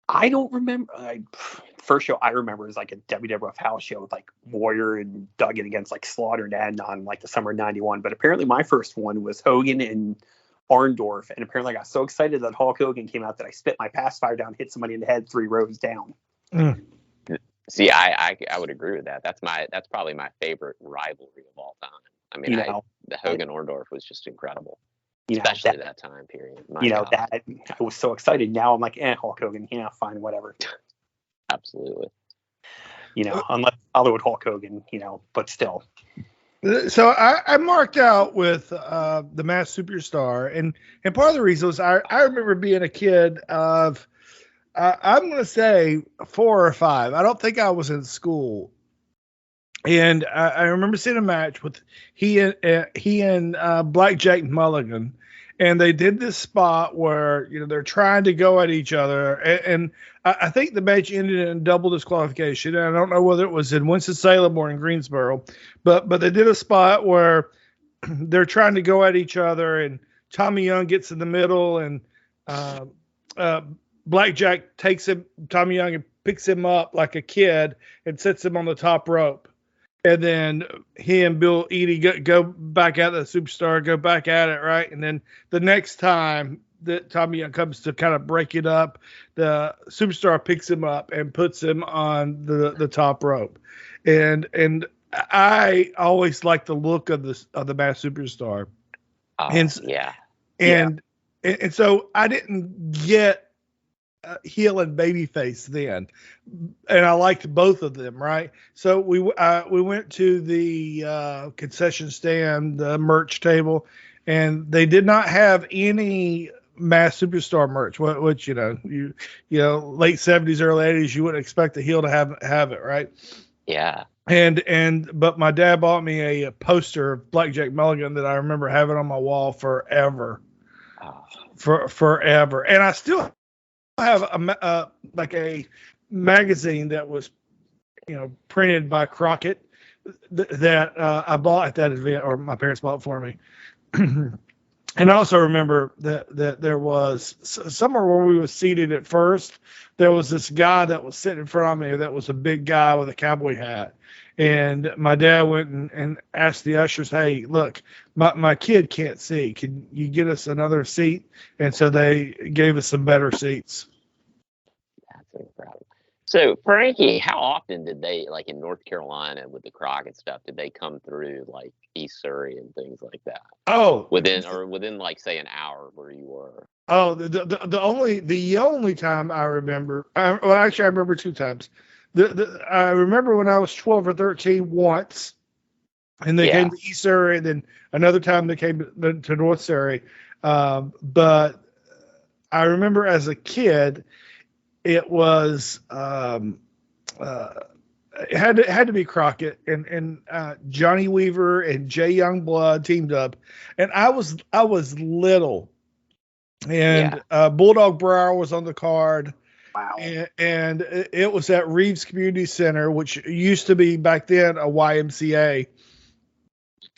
I don't remember. First show I remember is like a WWF house show with like Warrior and Duggan against like Slaughter and Adnan on like the summer of '91. But apparently my first one was Hogan and Arndorf, and apparently I got so excited that Hulk Hogan came out that I spit my pacifier down, hit somebody in the head 3 rows down. See, I would agree with that. That's probably my favorite rivalry of all time. I mean, the Hogan Orndorff was just incredible, especially that time period. That I was so excited. Now I'm like, Hulk Hogan, fine, whatever. Absolutely. Unless Hollywood Hulk Hogan, but still. So I marked out with the Masked Superstar, and part of the reason was I remember being a kid of I'm going to say 4 or 5. I don't think I was in school, and I remember seeing a match with he and Blackjack Mulligan, and they did this spot where they're trying to go at each other, and I think the match ended in double disqualification. And I don't know whether it was in Winston-Salem or in Greensboro, but they did a spot where they're trying to go at each other, and Tommy Young gets in the middle, and Blackjack takes Tommy Young and picks him up like a kid and sets him on the top rope. And then he and Bill Eadie go back at the Superstar, go back at it, right? And then the next time that Tommy Young comes to kind of break it up, the Superstar picks him up and puts him on the top rope. And I always liked the look of the Masked Superstar. And so I didn't get heel and babyface then, and I liked both of them, right? So we went to the concession stand, the merch table, and they did not have any Masked Superstar merch, which late 70s, early 80s, you wouldn't expect the heel to have it, right? Yeah. But my dad bought me a poster of Blackjack Mulligan that I remember having on my wall forever. Forever. And I still have a magazine that was printed by Crockett that I bought at that event, or my parents bought for me. And I also remember that there was somewhere where we were seated at first, there was this guy that was sitting in front of me that was a big guy with a cowboy hat. And my dad went and asked the ushers, hey, look, my kid can't see. Can you get us another seat? And so they gave us some better seats. That's incredible. So, Frankie, how often did they, like in North Carolina with the Crockett stuff, did they come through like East Surrey and things like that? Oh, within like say an hour where you were. Oh, the only time I remember, I remember 2 times. I remember when I was 12 or 13 once, and they came to East Surrey, and then another time they came to North Surrey. But I remember as a kid, it was it had to be Crockett and Johnny Weaver and Jay Youngblood teamed up, and I was little, and Bulldog Brower was on the card. Wow. And it was at Reeves Community Center, which used to be back then a YMCA.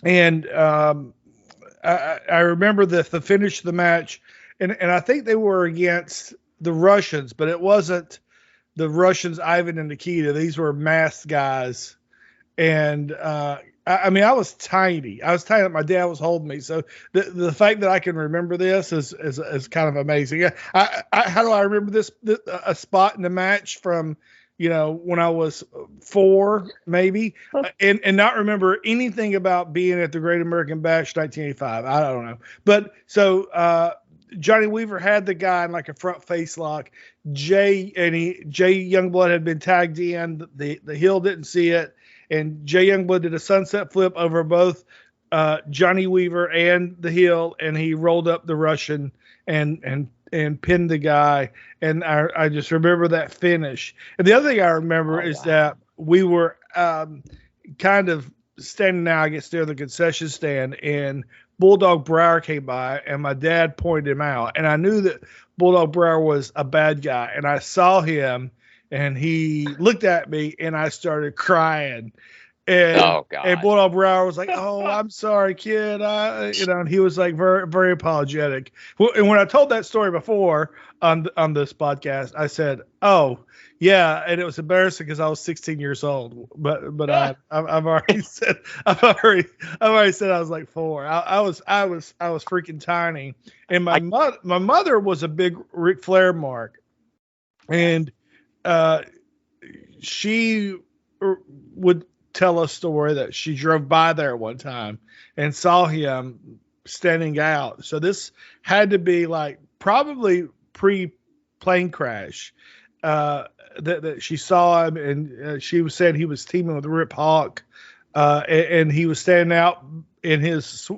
And I remember the finish of the match, and I think they were against the Russians, but it wasn't the Russians, Ivan and Nikita. These were masked guys. And I mean, I was tiny. My dad was holding me. So the fact that I can remember this is kind of amazing. How do I remember this a spot in the match from, when I was 4, maybe, and not remember anything about being at the Great American Bash 1985. I don't know. But so Johnny Weaver had the guy in like a front face lock. Jay Youngblood had been tagged in. The heel didn't see it. And Jay Youngblood did a sunset flip over both Johnny Weaver and the heel, and he rolled up the Russian and pinned the guy. And I just remember that finish. And the other thing I remember is that we were kind of standing now, I guess, near the concession stand, and Bulldog Brower came by, and my dad pointed him out. And I knew that Bulldog Brower was a bad guy, and I saw him, and he looked at me, and I started crying. And, and Bulldog Brower was like, "Oh, I'm sorry, kid." And he was like very, very apologetic. Well, and when I told that story before on this podcast, I said, "Oh, yeah," and it was embarrassing because I was 16 years old. But I've already said I've already said I was like 4. I was freaking tiny, and my mother was a big Ric Flair mark, and she would tell a story that she drove by there one time and saw him standing out. So this had to be like probably pre-plane crash that she saw him, and she said he was teaming with Rip Hawk, and he was standing out in his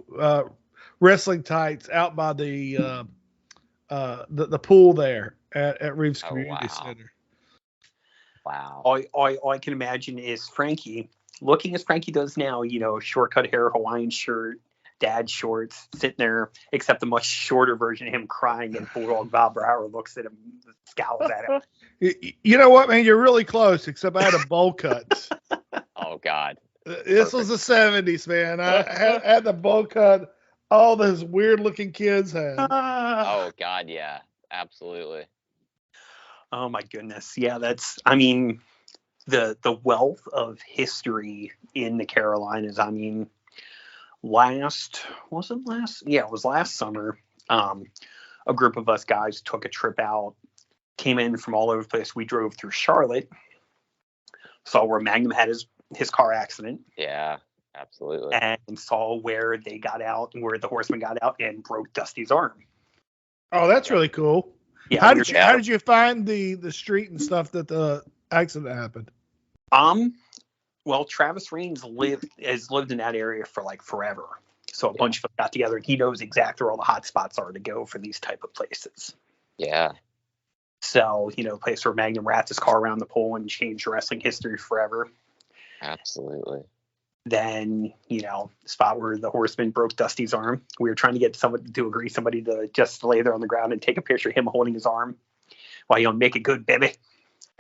wrestling tights out by the pool there at Reeves Community Center. Wow. All I can imagine is Frankie looking as Frankie does now, short-cut hair, Hawaiian shirt, dad shorts, sitting there, except a much shorter version of him crying, and Bulldog Bob Brower looks at him, scowls at him. You know what, man? You're really close, except I had a bowl cut. Oh, God. This was the 70s, man. I had the bowl cut all those weird-looking kids had. Oh, God, yeah. Absolutely. Oh, my goodness. Yeah, the wealth of history in the Carolinas. I mean, it was last summer. A group of us guys took a trip out, came in from all over the place. We drove through Charlotte, saw where Magnum had his car accident. Yeah, absolutely. And saw where they got out, and where the Horseman got out and broke Dusty's arm. Oh, that's really cool. Yeah. How did you find the street and stuff that the accident happened? Well, Travis Raines has lived in that area for like forever. So a bunch of us got together, and he knows exactly where all the hot spots are to go for these type of places. Yeah. So, a place where Magnum wrapped his car around the pole and changed wrestling history forever. Absolutely. Then, spot where the Horseman broke Dusty's arm. We were trying to get somebody to just lay there on the ground and take a picture of him holding his arm while make it good, baby.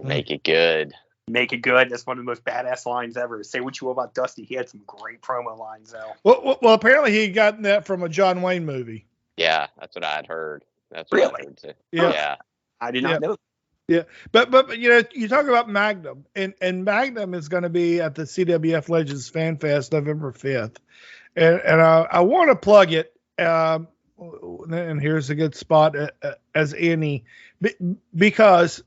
Make it good. Make it good. That's one of the most badass lines ever. Say what you will about Dusty. He had some great promo lines, though. Well, apparently he had gotten that from a John Wayne movie. Yeah, that's what I had heard. That's what I heard too. Yeah. I did not know. Yeah, but you talk about Magnum, and Magnum is going to be at the CWF Legends FanFest November 5th, and I want to plug it, and here's a good spot as any, because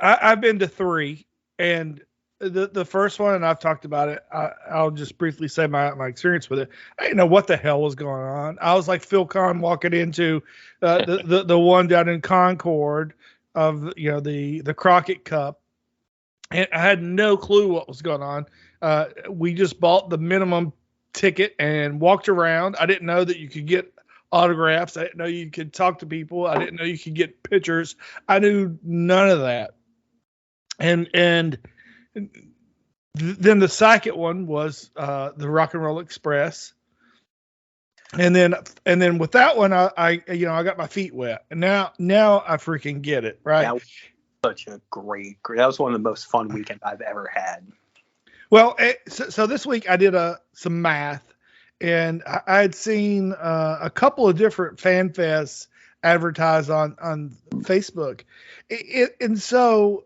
I've been to 3, and the first one, and I've talked about it. I'll just briefly say my experience with it. I didn't know what the hell was going on. I was like Phil Khan walking into the one down in Concord of the Crockett Cup, and I had no clue what was going on. We just bought the minimum ticket and walked around. I didn't know that you could get autographs. I didn't know you could talk to people. I didn't know you could get pictures. I knew none of that. And then the second one was the Rock and Roll Express, and then with that one I got my feet wet, and now I freaking get it, right? That was such a great. That was one of the most fun weekends I've ever had. Well, so this week I did some math, and I had seen a couple of different FanFests advertised on Facebook, and so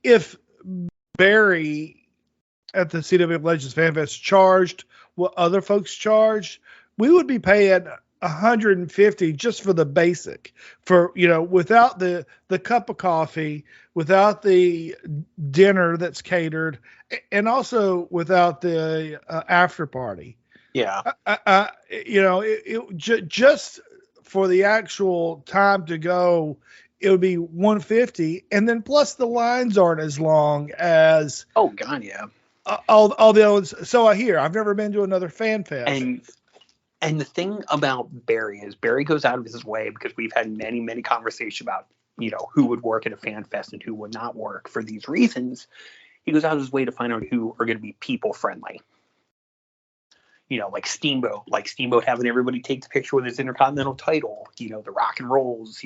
if Barry at the CWF Legends FanFest charged what other folks charged, we would be paying $150 just for the basic, for without the cup of coffee, without the dinner that's catered, and also without the after party. Yeah. Just for the actual time to go, it would be $150, and then plus the lines aren't as long as. Oh God, yeah. all the other ones. So I hear. I've never been to another fan fest. And the thing about Barry is Barry goes out of his way, because we've had many conversations about, who would work at a fan fest and who would not work for these reasons. He goes out of his way to find out who are going to be people friendly. Like Steamboat having everybody take the picture with his Intercontinental title, the Rock and Rolls,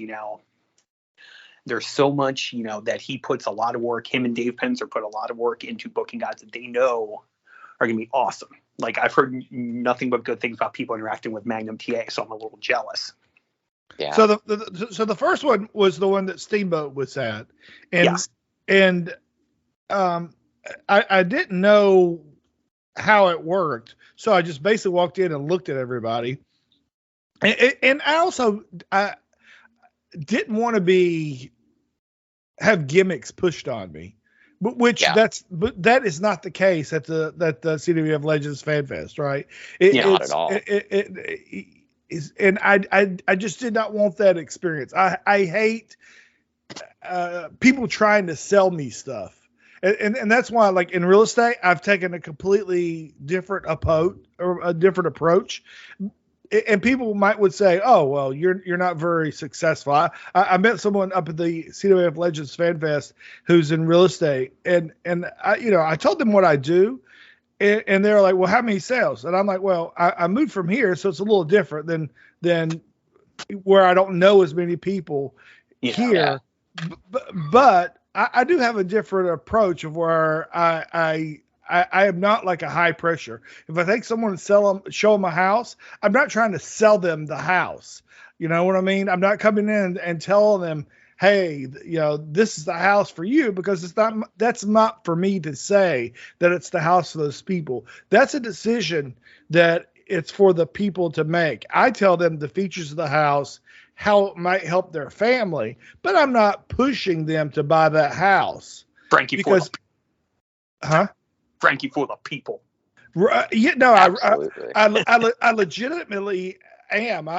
there's so much, that he puts a lot of work, him and Dave Penzer put a lot of work into booking guys that they know are going to be awesome. Like, I've heard nothing but good things about people interacting with Magnum TA, so I'm a little jealous. Yeah. So the first one was the one that Steamboat was at, and Yes. and I didn't know how it worked, so I just basically walked in and looked at everybody, and I didn't want to have gimmicks pushed on me, but that is not the case at the CWF Legends Fan Fest, right? Not at all. And I just did not want that experience. I hate people trying to sell me stuff. And that's why, like, in real estate, I've taken a completely different approach. And people would say, "Oh, well, you're not very successful." I met someone up at the CWF Legends Fan Fest who's in real estate, and I told them what I do, and they're like, "Well, how many sales?" And I'm like, "Well, I moved from here, so it's a little different than where I don't know as many people here." But I do have a different approach of where I am not like a high pressure. If I think someone show them a house, I'm not trying to sell them the house. You know what I mean? I'm not coming in and telling them, "Hey, this is the house for you," because that's not for me to say that it's the house for those people. That's a decision that it's for the people to make. I tell them the features of the house, how it might help their family, but I'm not pushing them to buy that house. Frankie for the people. Right, I legitimately am.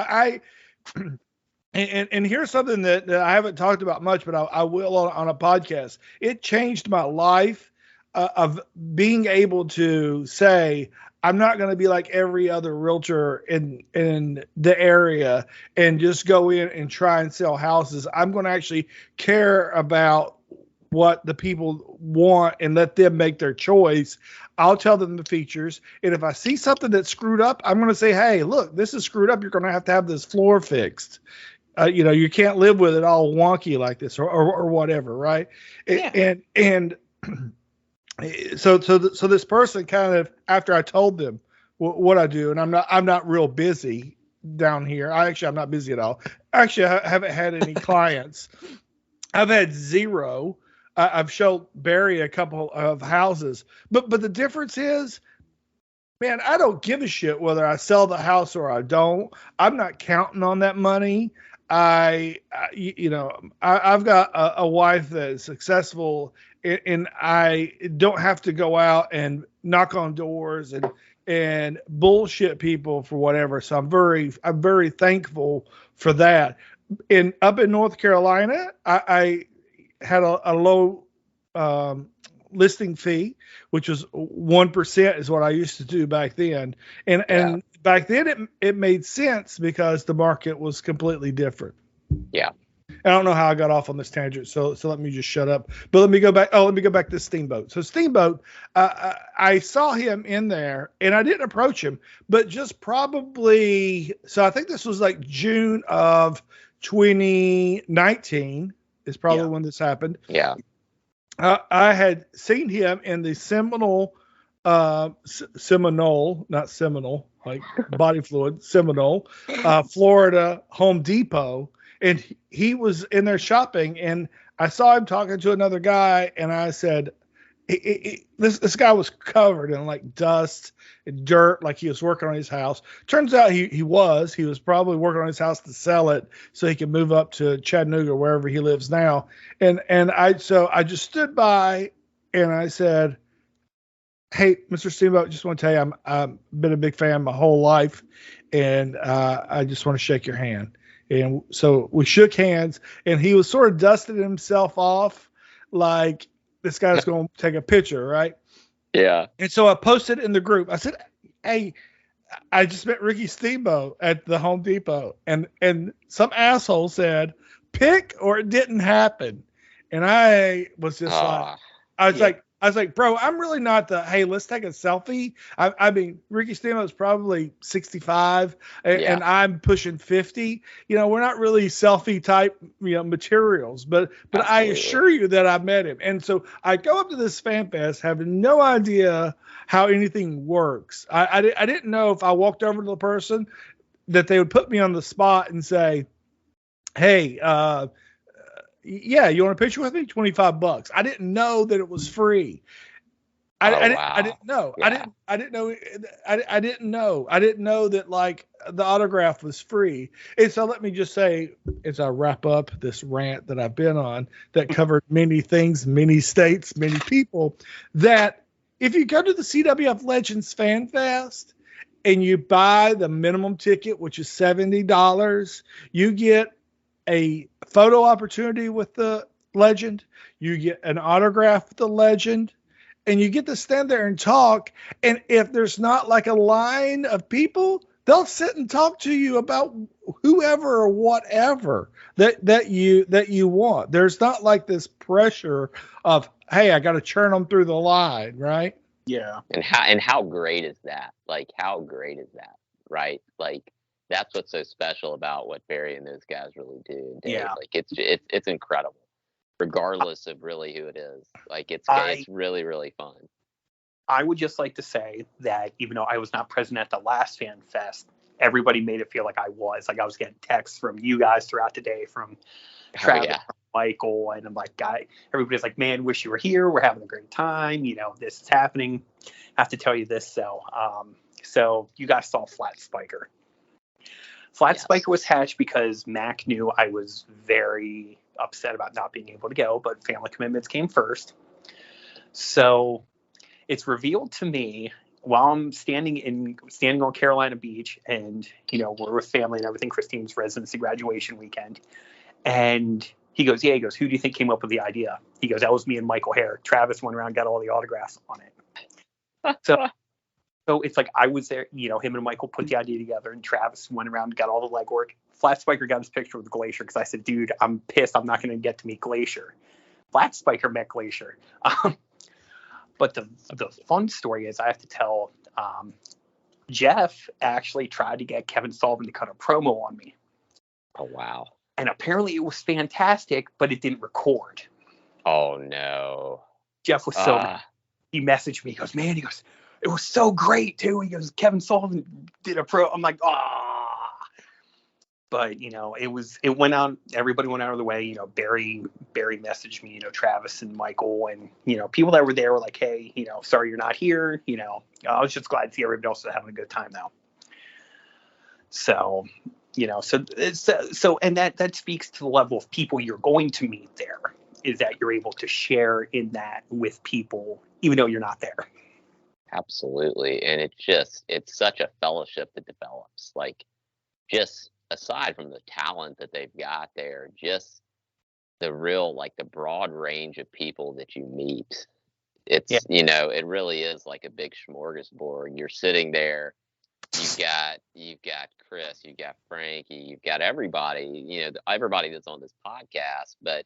And here's something that I haven't talked about much, but I will on a podcast. It changed my life of being able to say, I'm not going to be like every other realtor in the area and just go in and try and sell houses. I'm going to actually care about what the people want and let them make their choice. I'll tell them the features. And if I see something that's screwed up, I'm going to say, "Hey, look, this is screwed up. You're going to have this floor fixed. You can't live with it all wonky like this or whatever." Right. Yeah. And so this person kind of, after I told them what I do, and I'm not real busy down here. I'm not busy at all. Actually, I haven't had any clients. I've had zero. I've showed Barry a couple of houses, but the difference is, man, I don't give a shit whether I sell the house or I don't. I'm not counting on that money. I've got a wife that is successful, and I don't have to go out and knock on doors and bullshit people for whatever. So I'm very thankful for that. Up in North Carolina, I had a low listing fee, which was 1% is what I used to do back then. And back then it made sense because the market was completely different. Yeah. I don't know how I got off on this tangent, so let me just shut up. But let me go back. Let me go back to Steamboat. So Steamboat, I saw him in there, and I didn't approach him, but just probably. So I think this was like June of 2019 is probably when this happened. Yeah. I had seen him in the Seminole, not Seminole, like body fluid, Seminole, Florida Home Depot. And he was in there shopping, and I saw him talking to another guy, and I said, this guy was covered in like dust and dirt, like he was working on his house. Turns out he was probably working on his house to sell it so he could move up to Chattanooga, wherever he lives now. And I just stood by and I said, "Hey, Mr. Steamboat, just want to tell you, I've been a big fan my whole life, and I just want to shake your hand." And so we shook hands, and he was sort of dusting himself off like this guy's going to take a picture, right? Yeah. And so I posted in the group. I said, "Hey, I just met Ricky Steamboat at the Home Depot," and some asshole said, "Pick or it didn't happen," and I was just like, Ah, I was like, bro, I'm really not the hey, let's take a selfie. I mean, Ricky Steamboat's probably 65, yeah. and I'm pushing 50. You know, we're not really selfie type, materials, but I Absolutely. assure you that I met him, and so I go up to this fan fest having no idea how anything works. I didn't know if I walked over to the person that they would put me on the spot and say, hey, yeah, you want a picture with me? $25. I didn't know that it was free. Oh, I wow. didn't know. Yeah. I didn't know. I didn't know. I didn't know that like the autograph was free. And so let me just say, as I wrap up this rant that I've been on that covered many things, many states, many people, that if you go to the CWF Legends Fan Fest and you buy the minimum ticket, which is $70, you get a photo opportunity with the legend. You get an autograph with the legend, and you get to stand there and talk. And if there's not like a line of people, they'll sit and talk to you about whoever or whatever that you want. There's not like this pressure of, hey, I got to churn them through the line, right? Yeah. And how great is that? Like, how great is that? Right? Like, that's what's so special about what Barry and those guys really do. And Dave. Yeah. Like, it's incredible, regardless of really who it is. Like, it's really, really fun. I would just like to say that even though I was not present at the last Fan Fest, everybody made it feel like I was. Like I was getting texts from you guys throughout the day, from Travis, yeah. from Michael, and I'm like, everybody's like, man, wish you were here. We're having a great time. You know, this is happening. I have to tell you this, though. So you guys saw Flat Spiker. Flat Spiker was hatched because Mac knew I was very upset about not being able to go, but family commitments came first. So it's revealed to me while I'm standing on Carolina Beach, and we're with family and everything. Christine's residency graduation weekend, and he goes, who do you think came up with the idea? He goes, that was me and Michael Herrick. Travis went around, got all the autographs on it. So it's like I was there, him and Michael put the idea together, and Travis went around and got all the legwork. Flat Spiker got his picture with Glacier because I said, dude, I'm pissed I'm not going to get to meet Glacier. Flat Spiker met Glacier. But the fun story is I have to tell, Jeff actually tried to get Kevin Sullivan to cut a promo on me. Oh, wow. And apparently it was fantastic, but it didn't record. Oh, no. Jeff was so mad. He messaged me. He goes, man, it was so great, too. He goes, Kevin Sullivan did a pro. I'm like, But, it went out. Everybody went out of the way. Barry messaged me, Travis and Michael, and, people that were there were like, hey, sorry you're not here. I was just glad to see everybody else having a good time now. So, and that speaks to the level of people you're going to meet there, is that you're able to share in that with people, even though you're not there. Absolutely. And it's such a fellowship that develops, like, just aside from the talent that they've got there, just the real, like, the broad range of people that you meet. It's, it really is like a big smorgasbord. You're sitting there, you've got Chris, you've got Frankie, you've got everybody, everybody that's on this podcast, but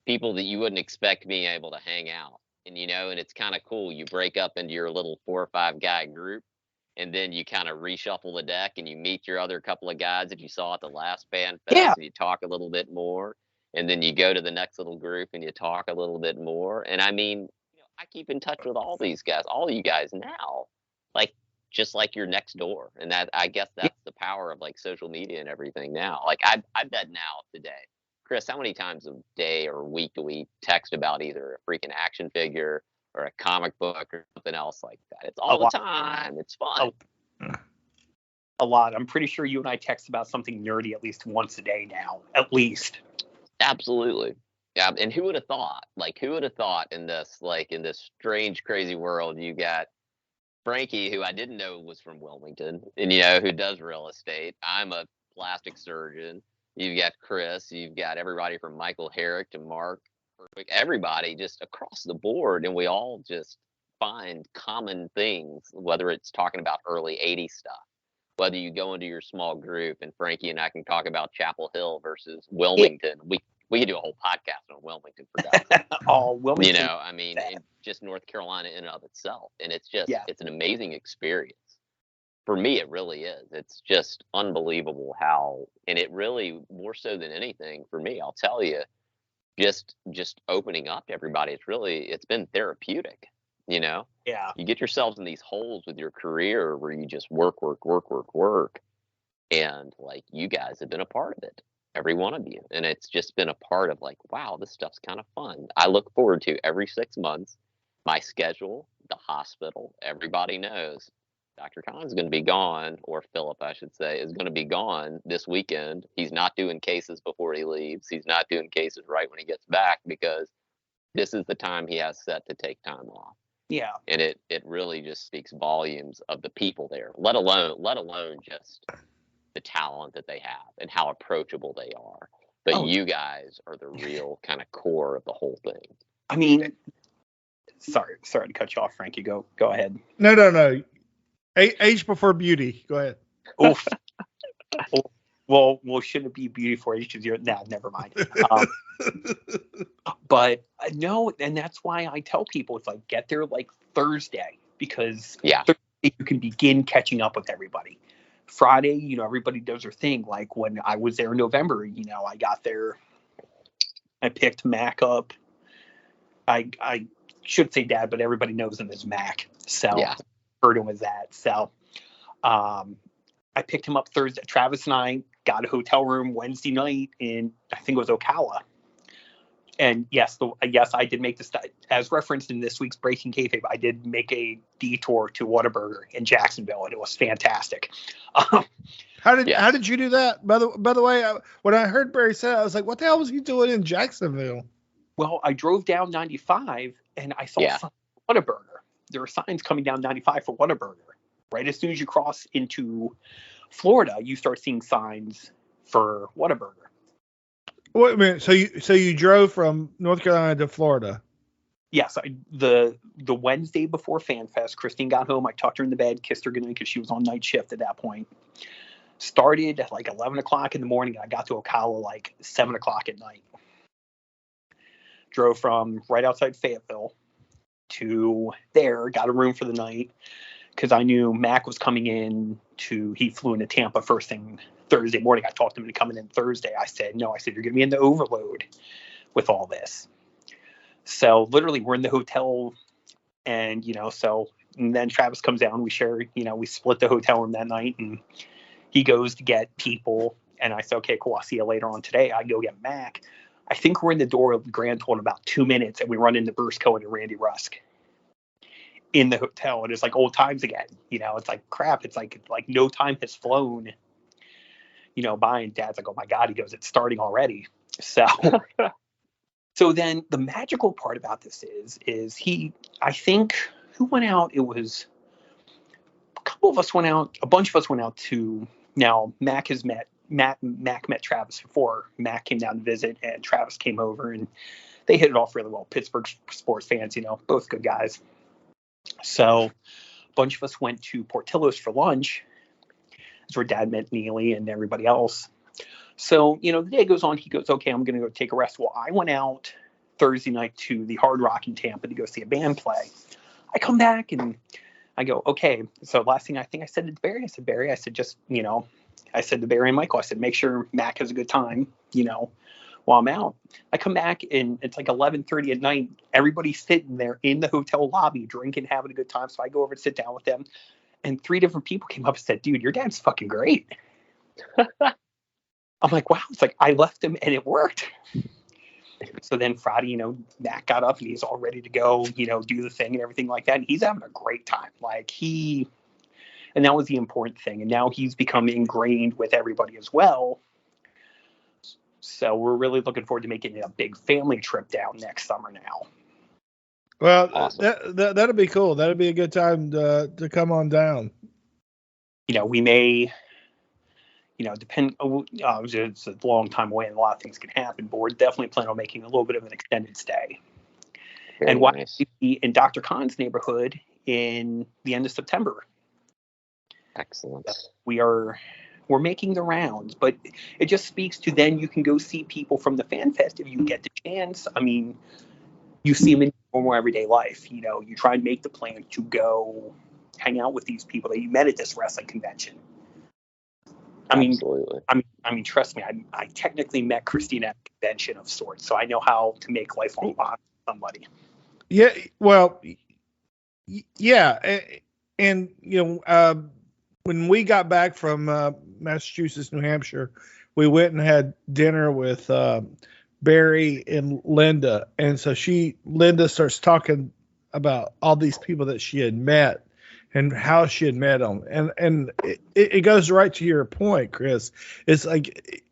people that you wouldn't expect being able to hang out. And, and it's kind of cool. You break up into your little 4 or 5 guy group, and then you kind of reshuffle the deck and you meet your other couple of guys that you saw at the last Fan Fest, and you talk a little bit more. And then you go to the next little group and you talk a little bit more. And I mean, I keep in touch with all these guys, all you guys now, like, just like you're next door. And that, I guess that's the power of, like, social media and everything now. Like, I bet now today, Chris, how many times a day or week do we text about either a freaking action figure or a comic book or something else like that? It's all the time. It's fun. A lot. I'm pretty sure you and I text about something nerdy at least once a day now, at least. Absolutely. Yeah. And who would have thought? Like, who would have thought in this strange, crazy world, you got Frankie, who I didn't know was from Wilmington, and, who does real estate. I'm a plastic surgeon. You've got Chris. You've got everybody from Michael Herrick to Mark. Everybody just across the board, and we all just find common things, whether it's talking about early 80s stuff, whether you go into your small group and Frankie and I can talk about Chapel Hill versus Wilmington. We could do a whole podcast on Wilmington, for God's sake. Oh, Wilmington. You know, I mean, just North Carolina in and of itself. And it's just, it's an amazing experience. For me, it really is. It's just unbelievable how, and it really, more so than anything, for me, I'll tell you, just opening up to everybody, it's been therapeutic, you know? Yeah. You get yourselves in these holes with your career where you just work. And like, you guys have been a part of it, every one of you. And it's just been a part of like, wow, this stuff's kind of fun. I look forward to every 6 months, my schedule, the hospital, everybody knows Dr. Khan's going to be gone, or Phillip, I should say, is going to be gone this weekend. He's not doing cases before he leaves. He's not doing cases right when he gets back, because this is the time he has set to take time off. Yeah. And it really just speaks volumes of the people there, let alone just the talent that they have and how approachable they are. But you guys are the real kind of core of the whole thing. I mean, sorry to cut you off, Frankie. Go ahead. No. Age before beauty. Go ahead. Oof. Well, should it be beauty for age? No, never mind. But no, and that's why I tell people, it's like, get there like Thursday, because Thursday you can begin catching up with everybody. Friday, you know, everybody does their thing. Like when I was there in November, you know, I got there, I picked Mac up. I should say Dad, but everybody knows him as Mac. So heard him as that. So I picked him up Thursday. Travis and I got a hotel room Wednesday night in, I think it was Ocala. And yes, I did make this, as referenced in this week's Breaking Kayfabe, I did make a detour to Whataburger in Jacksonville, and it was fantastic. How did you do that? By the way, when I heard Barry say it, I was like, what the hell was he doing in Jacksonville? Well, I drove down 95 and I saw signs for Whataburger. There were signs coming down 95 for Whataburger. Right as soon as you cross into Florida, you start seeing signs for Whataburger. Wait a minute. So you drove from North Carolina to Florida? Yes. The Wednesday before Fanfest, Christine got home. I tucked her in the bed, kissed her goodnight because she was on night shift at that point. Started at like 11 o'clock in the morning. And I got to Ocala like 7 o'clock at night. Drove from right outside Fayetteville to there, got a room for the night, because I knew Mac was coming in he flew into Tampa first thing Thursday morning. I talked him into coming in Thursday. I said, no, you're going to be in the overload with all this. So literally we're in the hotel, and, you know, and then Travis comes down, we share, you know, we split the hotel room that night, and he goes to get people. And I said, okay, cool. I'll see you later on today. I go get Mac. I think we're in the door of the Grand Tour in about 2 minutes, and we run into Bruce Cohen and Randy Rusk in the hotel. And it's like old times again. You know, it's like crap. It's like no time has flown, you know, by. And Dad's like, oh my God. He goes, it's starting already. So then the magical part about this is I think, who went out? It was a couple of us went out. A bunch of us went out to, now Mac met Travis before. Mac came down to visit, and Travis came over, and they hit it off really well. Pittsburgh sports fans, you know, both good guys. So a bunch of us went to Portillo's for lunch. That's where Dad met Neely and everybody else. So, you know, the day goes on. He goes, okay, I'm going to go take a rest. Well, I went out Thursday night to the Hard Rock in Tampa to go see a band play. I come back and I go, okay. So last thing I think I said to Barry, Barry, I said, just, you know, I said to Barry and Michael, I said, make sure Mac has a good time, you know, while I'm out. I come back and it's like 11:30 at night. Everybody's sitting there in the hotel lobby, drinking, having a good time. So I go over to sit down with them, and 3 different people came up and said, dude, your dad's fucking great. I'm like, wow. It's like, I left him and it worked. So then Friday, you know, Mac got up and he's all ready to go, you know, do the thing and everything like that. And he's having a great time. And that was the important thing. And now he's become ingrained with everybody as well. So we're really looking forward to making a big family trip down next summer now. Well, awesome. that'll be cool. That'll be a good time to come on down. You know, we may, you know, it's a long time away and a lot of things can happen, but we're definitely planning on making a little bit of an extended stay. Very and why nice. be in Dr. Khan's neighborhood in the end of September. Excellent. We're making the rounds, but it just speaks to then you can go see people from the FanFest if you get the chance. I mean, you see them in normal everyday life. You know, you try and make the plan to go hang out with these people that you met at this wrestling convention. Absolutely. I mean, trust me, I technically met Christina at a convention of sorts, so I know how to make lifelong bonds with somebody. Yeah, well, yeah, and you know, when we got back from Massachusetts, New Hampshire, we went and had dinner with Barry and Linda, and so Linda starts talking about all these people that she had met and how she had met them, and it goes right to your point, Chris. It's like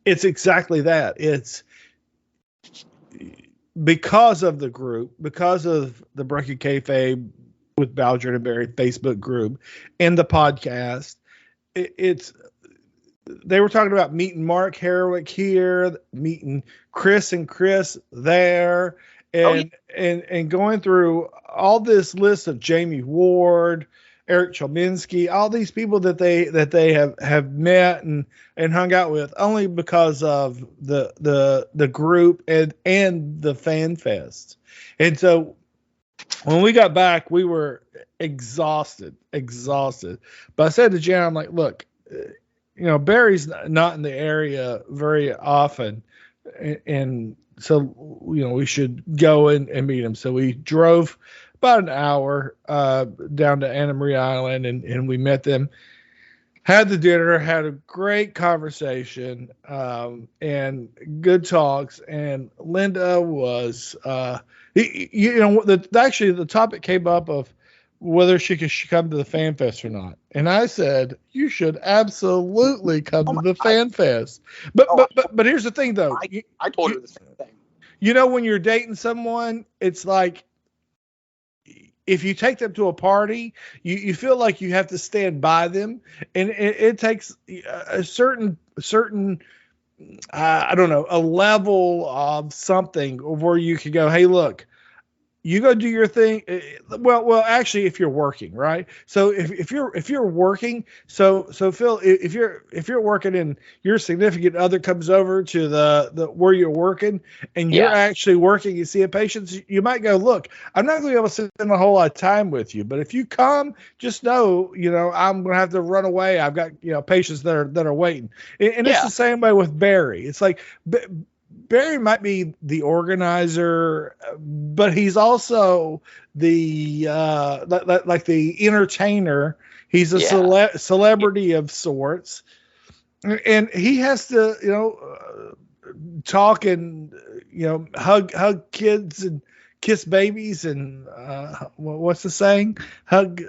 it's exactly that. It's because of the group, because of the Breaking Kayfabe with Bowdren and Barry Facebook group and the podcast. It's they were talking about meeting Mark Herwick here, meeting Chris and Chris there, and and going through all this list of Jamie Ward, Eric Chominski, all these people that they have met and hung out with only because of the group and the FanFest. And so when we got back, we were exhausted. But I said to Jan, I'm like, look, you know, Barry's not in the area very often, and so you know we should go and meet him. So we drove about an hour down to Anna Maria Island, and we met them. Had the dinner, had a great conversation, and good talks. And Linda was, you know, actually the topic came up of whether she could come to the FanFest or not. And I said, you should absolutely come to the FanFest. But here's the thing, though. I told her the same thing. You know, when you're dating someone, it's like, if you take them to a party, you feel like you have to stand by them, and it takes a certain I don't know, a level of something where you can go, hey, look, you go do your thing. Well, actually, if you're working, right? So if you're working, so Phil, if you're working and your significant other comes over to the where you're working and you're actually working, you see a patient, you might go, look, I'm not going to be able to spend a whole lot of time with you, but if you come, just know, you know, I'm going to have to run away. I've got, you know, patients that are waiting, and it's the same way with Barry. It's like Barry might be the organizer, but he's also the like the entertainer. He's a celebrity of sorts, and he has to, you know, talk and, you know, hug kids and kiss babies and what's the saying? Hug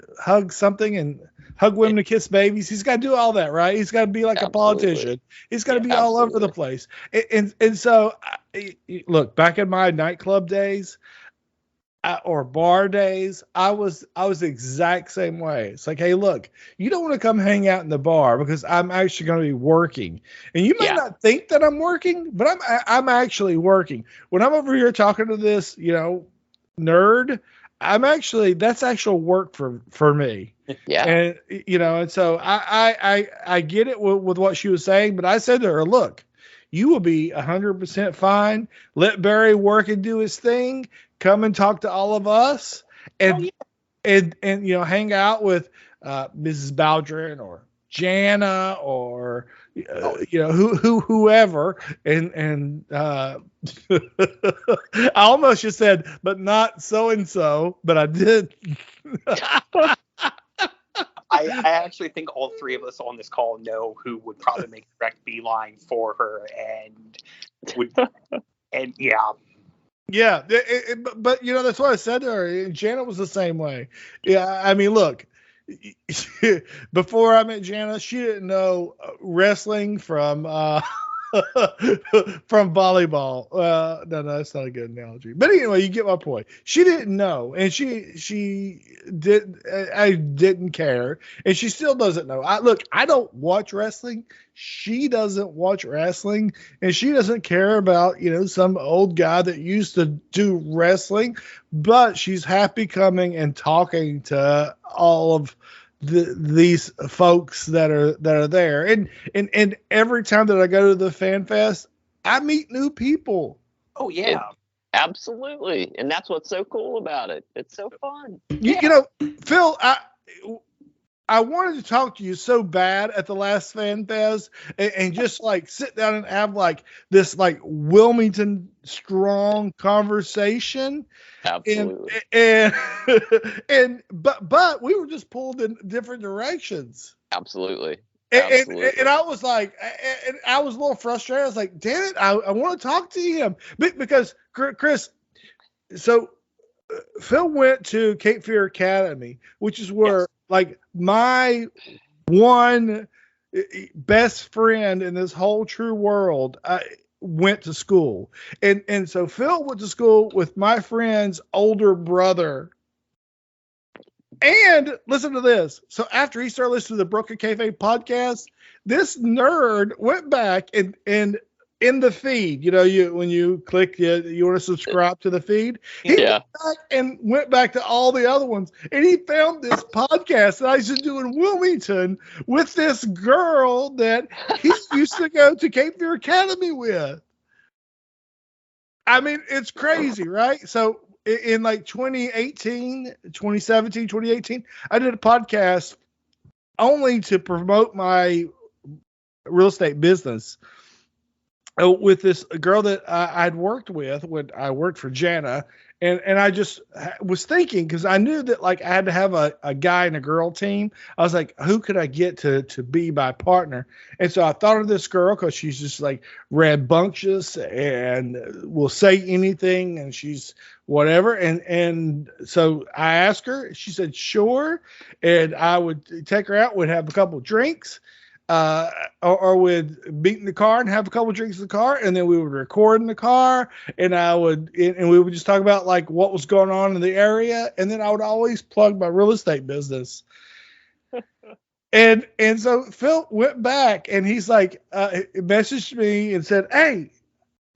something and hug women to kiss babies. He's got to do all that, right? He's got to be like a politician. He's got to be all over the place. And so, look, back in my nightclub days or bar days, I was the exact same way. It's like, hey, look, you don't want to come hang out in the bar because I'm actually going to be working. And you might not think that I'm working, but I'm actually working. When I'm over here talking to this, you know, nerd, that's actual work for me. Yeah. And, you know, and so I get it with what she was saying, but I said to her, look, you will be 100% fine. Let Barry work and do his thing. Come and talk to all of us and you know, hang out with Mrs. Bowdren or Jana or you know, whoever, and I almost just said, but not so and so, but I did. I actually think all three of us on this call know who would probably make a direct beeline for her, and yeah, but you know, that's what I said to her. Jana was the same way. Yeah, I mean, look, before I met Jana, she didn't know wrestling from from volleyball. No, that's not a good analogy. But anyway, you get my point. She didn't know, and she did. I didn't care, and she still doesn't know. I don't watch wrestling. She doesn't watch wrestling, and she doesn't care about some old guy that used to do wrestling. But she's happy coming and talking to all of these folks that are there, and every time that I go to the Fanfest, I meet new people. Oh yeah, absolutely, and that's what's so cool about it. It's so fun. Phil, I wanted to talk to you so bad at the last Fanfest and just like sit down and have like this like Wilmington strong conversation. Absolutely. But we were just pulled in different directions. Absolutely. And I was like, and I was a little frustrated. I was like, damn it, I want to talk to him. Because Chris, so Phil went to Cape Fear Academy, which is where like my one best friend in this whole true world went to school. And so Phil went to school with my friend's older brother. And listen to this. So after he started listening to the Breaking Kayfabe podcast, this nerd went back and in the feed, when you click, you want to subscribe to the feed. He went back to all the other ones, and he found this podcast that I used to do in Wilmington with this girl that he used to go to Cape Fear Academy with. I mean, it's crazy, right? So in like 2018, 2017, 2018, I did a podcast only to promote my real estate business with this girl that I'd worked with when I worked for Jana. And I just was thinking, because I knew that like I had to have a guy and a girl team. I was like, who could I get to be my partner? And so I thought of this girl because she's just like rambunctious and will say anything, and she's whatever. And so I asked her. She said sure, and I would take her out. We'd have a couple drinks. Or would beat in the car and have a couple drinks in the car, and then we would record in the car, and we would just talk about like what was going on in the area, and then I would always plug my real estate business. and so Phil went back, and he's like, messaged me and said, "Hey,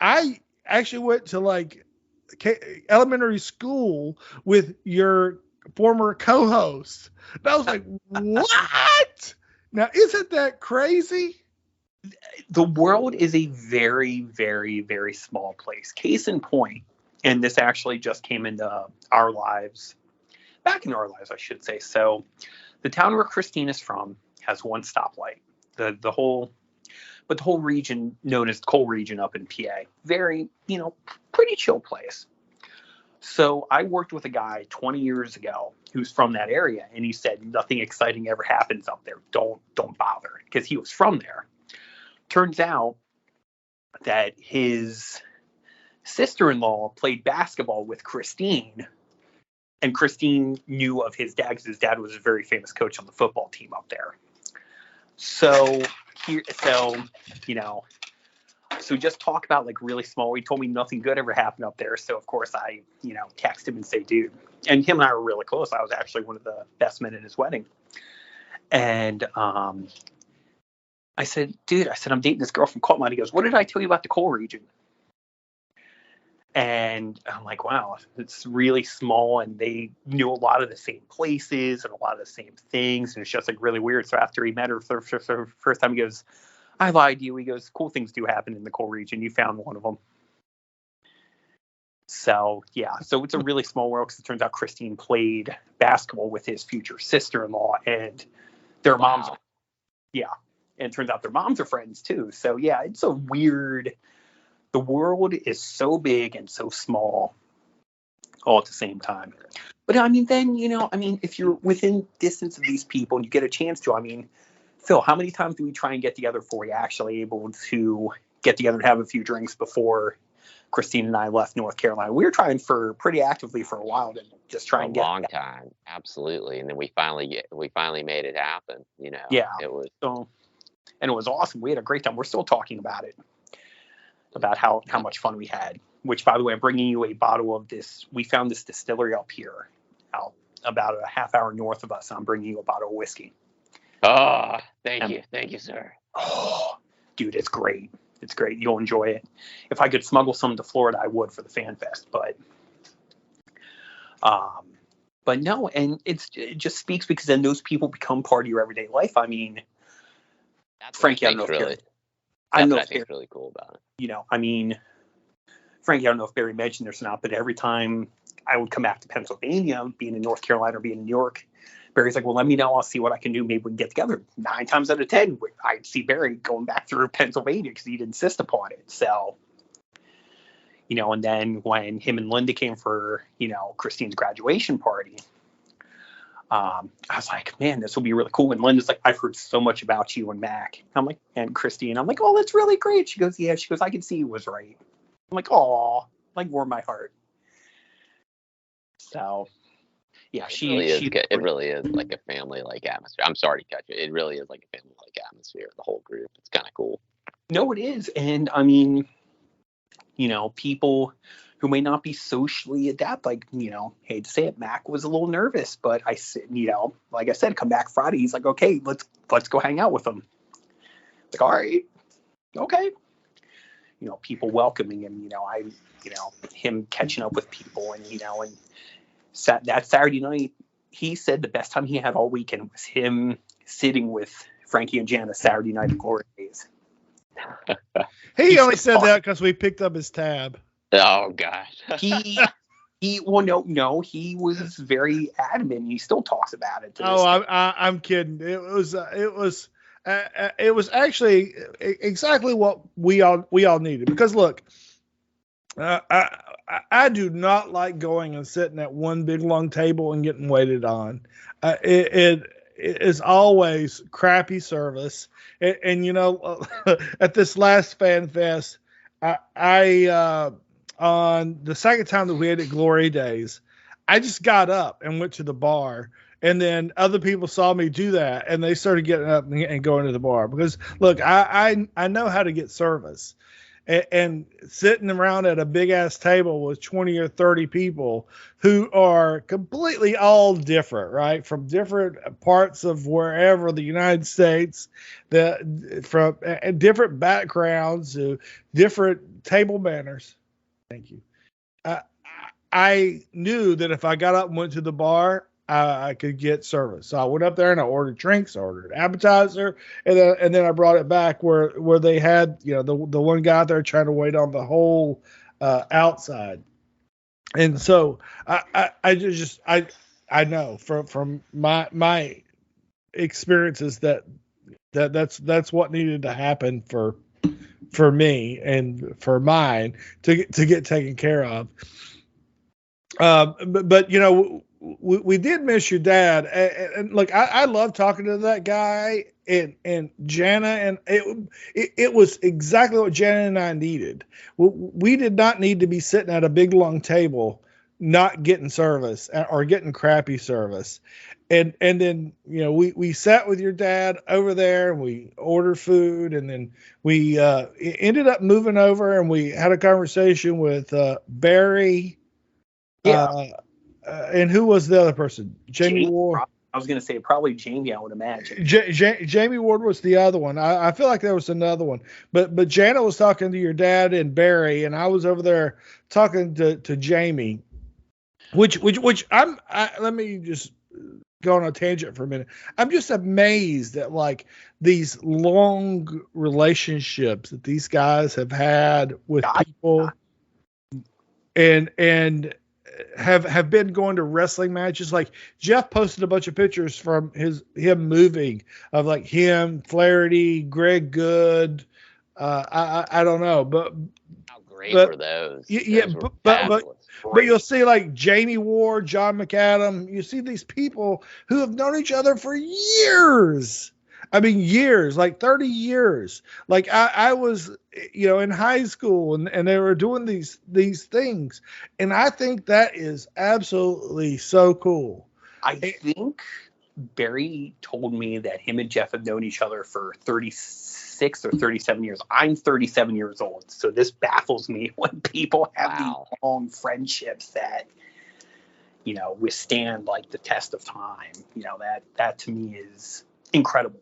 I actually went to like elementary school with your former co-host." And I was like, "What?" Now, isn't that crazy? The world is a very, very, very small place. Case in point, and this actually just came into our lives, back in our lives, I should say. So the town where Christine is from has one stoplight. The whole region known as the coal region up in PA, very, pretty chill place. So I worked with a guy 20 years ago who's from that area, and he said nothing exciting ever happens up there. Don't bother, because he was from there. Turns out that his sister-in-law played basketball with Christine, and Christine knew of his dad because his dad was a very famous coach on the football team up there. So just talk about like really small. He told me nothing good ever happened up there. So of course I, text him and say, dude, and him and I were really close. I was actually one of the best men at his wedding. And I said, dude, I'm dating this girl from Coal Mine. He goes, what did I tell you about the coal region? And I'm like, wow, it's really small, and they knew a lot of the same places and a lot of the same things. And it's just like really weird. So after he met her for the first time, he goes, I lied to you. He goes, cool things do happen in the coal region. You found one of them. So, yeah. So it's a really small world, because it turns out Christine played basketball with his future sister-in-law, and their moms. Yeah. And it turns out their moms are friends too. So, yeah, it's a weird. The world is so big and so small all at the same time. But I mean, then, if you're within distance of these people and you get a chance to, Phil, how many times do we try and get together before we actually able to get together and have a few drinks before Christine and I left North Carolina? We were trying pretty actively for a while to just try and get a long time. Absolutely. And then we finally made it happen. Yeah. It was and it was awesome. We had a great time. We're still talking about it. about how much fun we had. Which, by the way, I'm bringing you a bottle of this. We found this distillery up here, out about a half hour north of us. I'm bringing you a bottle of whiskey. Oh, thank you, sir. Oh, dude, it's great. It's great. You'll enjoy it. If I could smuggle some to Florida, I would for the Fanfest. But no, and it just speaks because then those people become part of your everyday life. I mean, That's Frankie, I what don't know if really, Barry, I don't know that's if what I think Barry, is really cool about it. you know, I mean, Frankie, I don't know if Barry mentioned this or not, but every time I would come back to Pennsylvania, being in North Carolina or being in New York, Barry's like, well, let me know. I'll see what I can do. Maybe we can get together. 9 times out of 10, I'd see Barry going back through Pennsylvania because he'd insist upon it. So, you know, and then when him and Linda came for, you know, Christine's graduation party, I was like, man, this will be really cool. And Linda's like, I've heard so much about you and Mac. I'm like, and Christine, I'm like, oh, that's really great. She goes, yeah. She goes, I can see you was right. I'm like, oh, like warmed my heart. So, yeah, It really is like a family like atmosphere. I'm sorry to cut you. It really is like a family like atmosphere. The whole group. It's kind of cool. No, it is. And I mean, you know, people who may not be socially adept, like, you know, hate to say it, Mac was a little nervous, but I said, you know, like I said, come back Friday. He's like, okay, let's go hang out with him. Like, all right, okay. You know, people welcoming him, you know, him catching up with people, and, you know, and that Saturday night, he said the best time he had all weekend was him sitting with Frankie and Jana Saturday night at Glory Days. He only said that because we picked up his tab. Oh gosh. he was very adamant. He still talks about it. I'm kidding. It was actually exactly what we all needed, because look, I do not like going and sitting at one big long table and getting waited on. It is always crappy service. And you know, at this last Fanfest, I on the second time that we had at Glory Days, I just got up and went to the bar. And then other people saw me do that, and they started getting up and going to the bar. Because, look, I know how to get service. And sitting around at a big-ass table with 20 or 30 people who are completely all different, right? From different parts of wherever the United States, from different backgrounds, different table manners. Thank you. I knew that if I got up and went to the bar, I could get service. So I went up there and I ordered drinks, I ordered an appetizer, and then I brought it back where they had, you know, the one guy out there trying to wait on the whole outside. And so I know from my experiences that's what needed to happen for me and for mine to get taken care of. But you know, we did miss your dad, and look, I love talking to that guy and Jana, and it was exactly what Jana and I needed. We did not need to be sitting at a big long table not getting service or getting crappy service. And then, you know, we sat with your dad over there and we ordered food, and then we ended up moving over and we had a conversation with Barry. Yeah. And who was the other person? Jamie Ward. I was going to say probably Jamie, I would imagine. Jamie Ward was the other one. I feel like there was another one. But Jana was talking to your dad and Barry, and I was over there talking to Jamie, which let me just go on a tangent for a minute. I'm just amazed at like these long relationships that these guys have had with people, and have been going to wrestling matches. Like Jeff posted a bunch of pictures from him moving, of like him, Flaherty, Greg Good. I don't know, but how great were those? Yeah, those but you'll see like Jamie Ward, John McAdam. You see these people who have known each other for years. I mean, years, like 30 years. Like I was, you know, in high school, and they were doing these things. And I think that is absolutely so cool. I think Barry told me that him and Jeff have known each other for 36 36 or 37 years. I'm 37 years old. So this baffles me when people have these long friendships that, you know, withstand like the test of time. You know, that to me is incredible.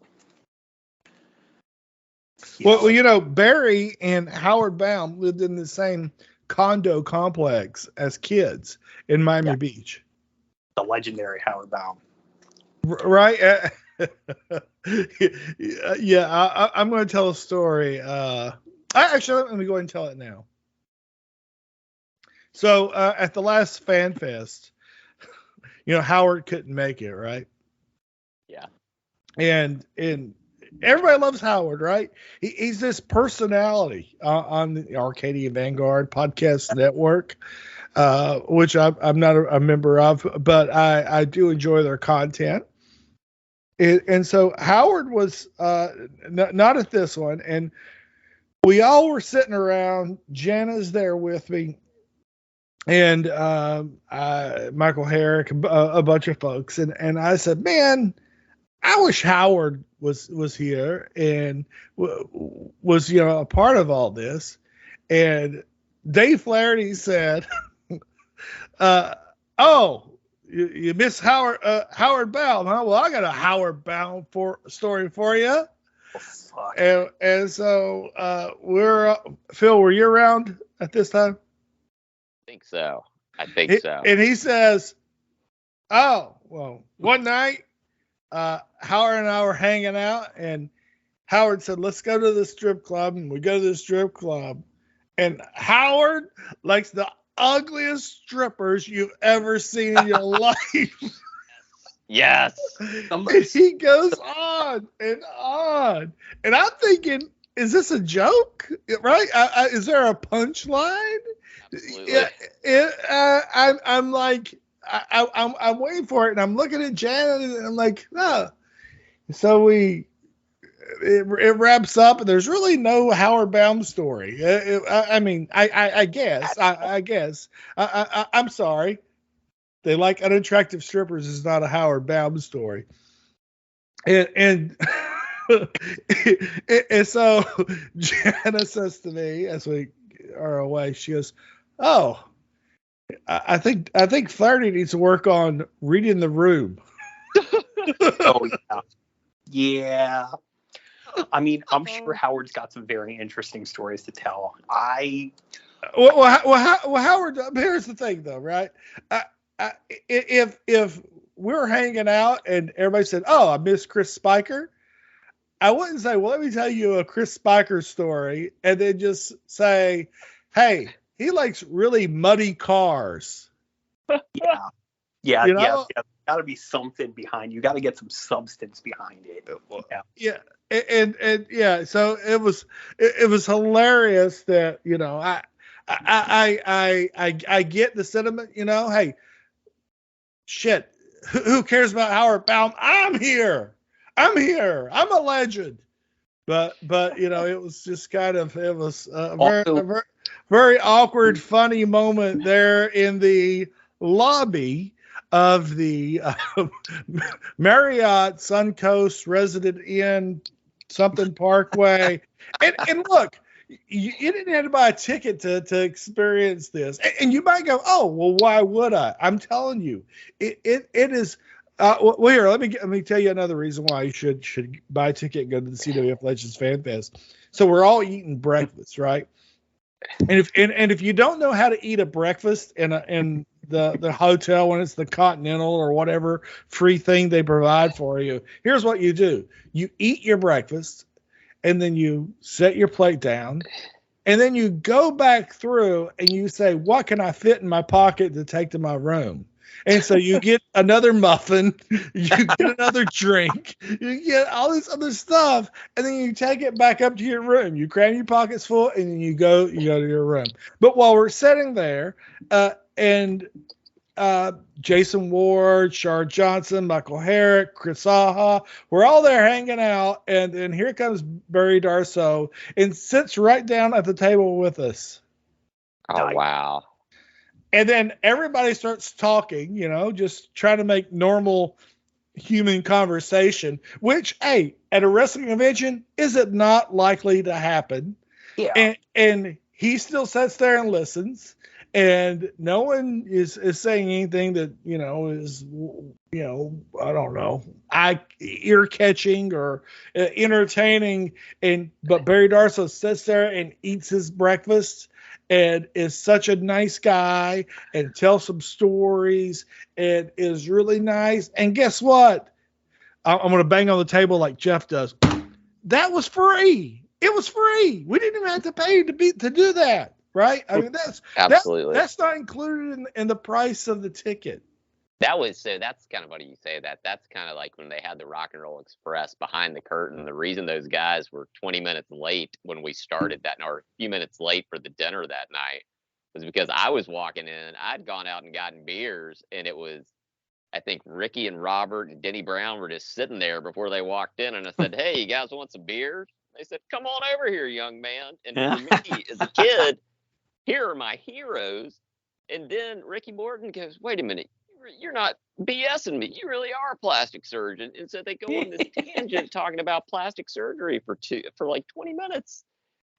Well, you know, Barry and Howard Baum lived in the same condo complex as kids in Miami Beach. The legendary Howard Baum. Right? Yeah, I'm going to tell a story. Actually, let me go ahead and tell it now. So at the last Fanfest, you know, Howard couldn't make it, right? Yeah. And everybody loves Howard, right? He's this personality on the Arcadia Vanguard podcast network, which I'm not a member of, but I do enjoy their content. And so Howard was not at this one, and we all were sitting around. Jana's there with me, and Michael Herrick, a bunch of folks, and I said, "Man, I wish Howard was here and was, you know, a part of all this." And Dave Flaherty said, "Oh, you miss Howard Baum, huh? Well, I got a Howard Baum story for you." And so we're Phil, were you around at this time? I think so. And he says, "Oh, well, one night Howard and I were hanging out, and Howard said, 'Let's go to the strip club.' And we go to the strip club, and Howard likes the ugliest strippers you've ever seen in your life." Yes. And he goes on and on. And I'm thinking, is this a joke? Right? Is there a punchline? Absolutely. I'm like, I'm waiting for it, and I'm looking at Janet, and I'm like, no. So it wraps up, and there's really no Howard Baum story. I guess. I'm sorry. They like unattractive strippers is not a Howard Baum story. And so Jana says to me as we are away, she goes, "Oh, I think Flaherty needs to work on reading the room." Oh yeah. Yeah. I mean, I'm sure Howard's got some very interesting stories to tell. Howard, here's the thing though, right? If we're hanging out and everybody said, "Oh, I miss Chris Spiker," I wouldn't say, "Well, let me tell you a Chris Spiker story," and then just say, "Hey, he likes really muddy cars." Yeah. You know? Got to be something behind. You got to get some substance behind it. Yeah. And yeah, so it was hilarious that, you know, I get the sentiment, you know, hey, shit, who cares about Howard Baum? I'm here. I'm a legend. But you know, it was just kind of, it was a very awkward, funny moment there in the lobby of the Marriott Suncoast Resident Inn something Parkway. And look, you didn't have to buy a ticket to experience this. And you might go, "Oh, well, why would I?" I'm telling you, it is. Well, here, let me tell you another reason why you should buy a ticket and go to the CWF Legends Fan Fest. So we're all eating breakfast, right? And if you don't know how to eat a breakfast in the hotel when it's the Continental or whatever free thing they provide for you, here's what you do: you eat your breakfast, and then you set your plate down, and then you go back through and you say, "What can I fit in my pocket to take to my room?" And so you get another muffin, you get another drink, you get all this other stuff, and then you take it back up to your room. You cram your pockets full, and then you go to your room. But while we're sitting there, and Jason Ward, Shar Johnson, Michael Herrick, Chris Aha, we're all there hanging out, and then here comes Barry Darso and sits right down at the table with us. Oh, wow. And then everybody starts talking, you know, just trying to make normal human conversation, which, hey, at a wrestling convention, is it not likely to happen? Yeah. And he still sits there and listens, and no one is saying anything that, is, I don't know, ear catching or entertaining. But Barry Darsow sits there and eats his breakfast and is such a nice guy and tells some stories and is really nice. And guess what? I'm going to bang on the table like Jeff does. That was free. It was free. We didn't even have to pay to do that, right? I mean, Absolutely. That's not included in the price of the ticket. That's kind of funny you say that. That's kind of like when they had the Rock and Roll Express behind the curtain. The reason those guys were 20 minutes late when we started that, or a few minutes late for the dinner that night, was because I was walking in. I'd gone out and gotten beers, and it was, I think Ricky and Robert and Denny Brown were just sitting there before they walked in, and I said, "Hey, you guys want some beers?" They said, "Come on over here, young man." And for me, as a kid, here are my heroes. And then Ricky Morton goes, "Wait a minute, you're not BSing me. You really are a plastic surgeon." And so they go on this tangent talking about plastic surgery for like 20 minutes.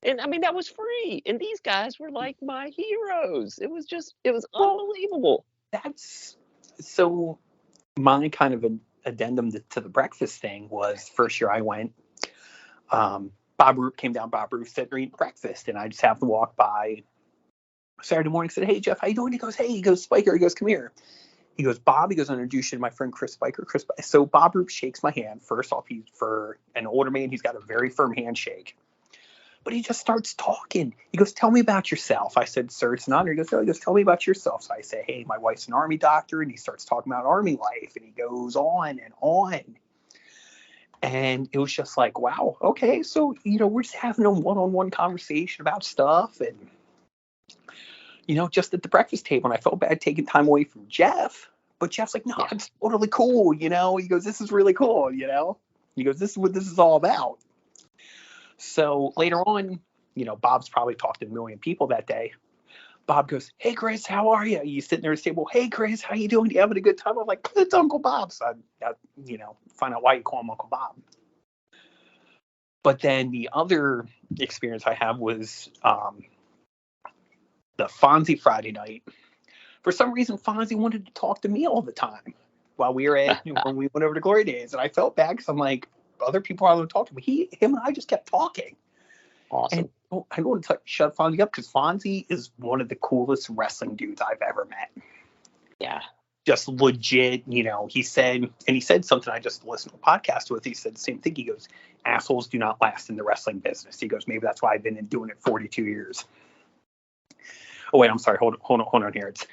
And I mean, that was free. And these guys were like my heroes. It was unbelievable. That's so my kind of an addendum to the breakfast thing was first year I went. Bob Roop came down. Bob Roop said, "We're eating breakfast," and I just happened to walk by Saturday morning. Said, "Hey Jeff, how you doing?" He goes, "Hey," he goes, "Spiker." He goes, "Come here." He goes, "Bob." He goes, "I'll introduce you to my friend Chris Spiker." So Bob Roop shakes my hand. First off, he's for an older man. He's got a very firm handshake, but he just starts talking. He goes, "Tell me about yourself." I said, "Sir, it's an honor." He goes, "Tell me about yourself." So I say, "Hey, my wife's an Army doctor," and he starts talking about Army life, and he goes on and on. And it was just like, wow, okay, so, we're just having a one-on-one conversation about stuff. And, just at the breakfast table, and I felt bad taking time away from Jeff. But Jeff's like, "No, it's totally cool, He goes, "This is really cool, He goes, "This is what this is all about." So later on, Bob's probably talked to a million people that day. Bob goes, "Hey, Chris, how are you?" You sitting there at the table, "Hey, Chris, how you doing? You having a good time?" I'm like, "It's Uncle Bob." So I find out why you call him Uncle Bob. But then the other experience I have was the Fonzie Friday night. For some reason, Fonzie wanted to talk to me all the time while we were when we went over to Glory Days. And I felt bad because I'm like, other people are going to talk to me. Him and I just kept talking. Awesome. And I want to shut Fonzie up because Fonzie is one of the coolest wrestling dudes I've ever met. Yeah. Just legit, he said something I just listened to a podcast with. He said the same thing. He goes, "Assholes do not last in the wrestling business." He goes, "Maybe that's why I've been doing it 42 years. Oh, wait, I'm sorry. Hold on here. It's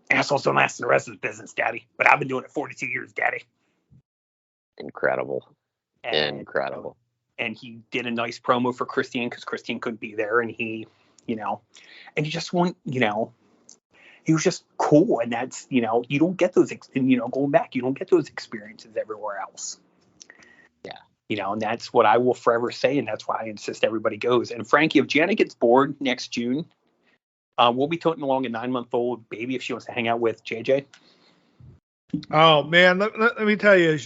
assholes don't last in the wrestling business, Daddy. But I've been doing it 42 years, Daddy. Incredible. Incredible. And he did a nice promo for Christine because Christine couldn't be there. And he, and he just he was just cool. And that's, you don't get those, going back, you don't get those experiences everywhere else. Yeah. And that's what I will forever say. And that's why I insist everybody goes. And Frankie, if Janet gets bored next June, we'll be toting along a 9-month-old baby if she wants to hang out with JJ. Oh, man, let me tell you.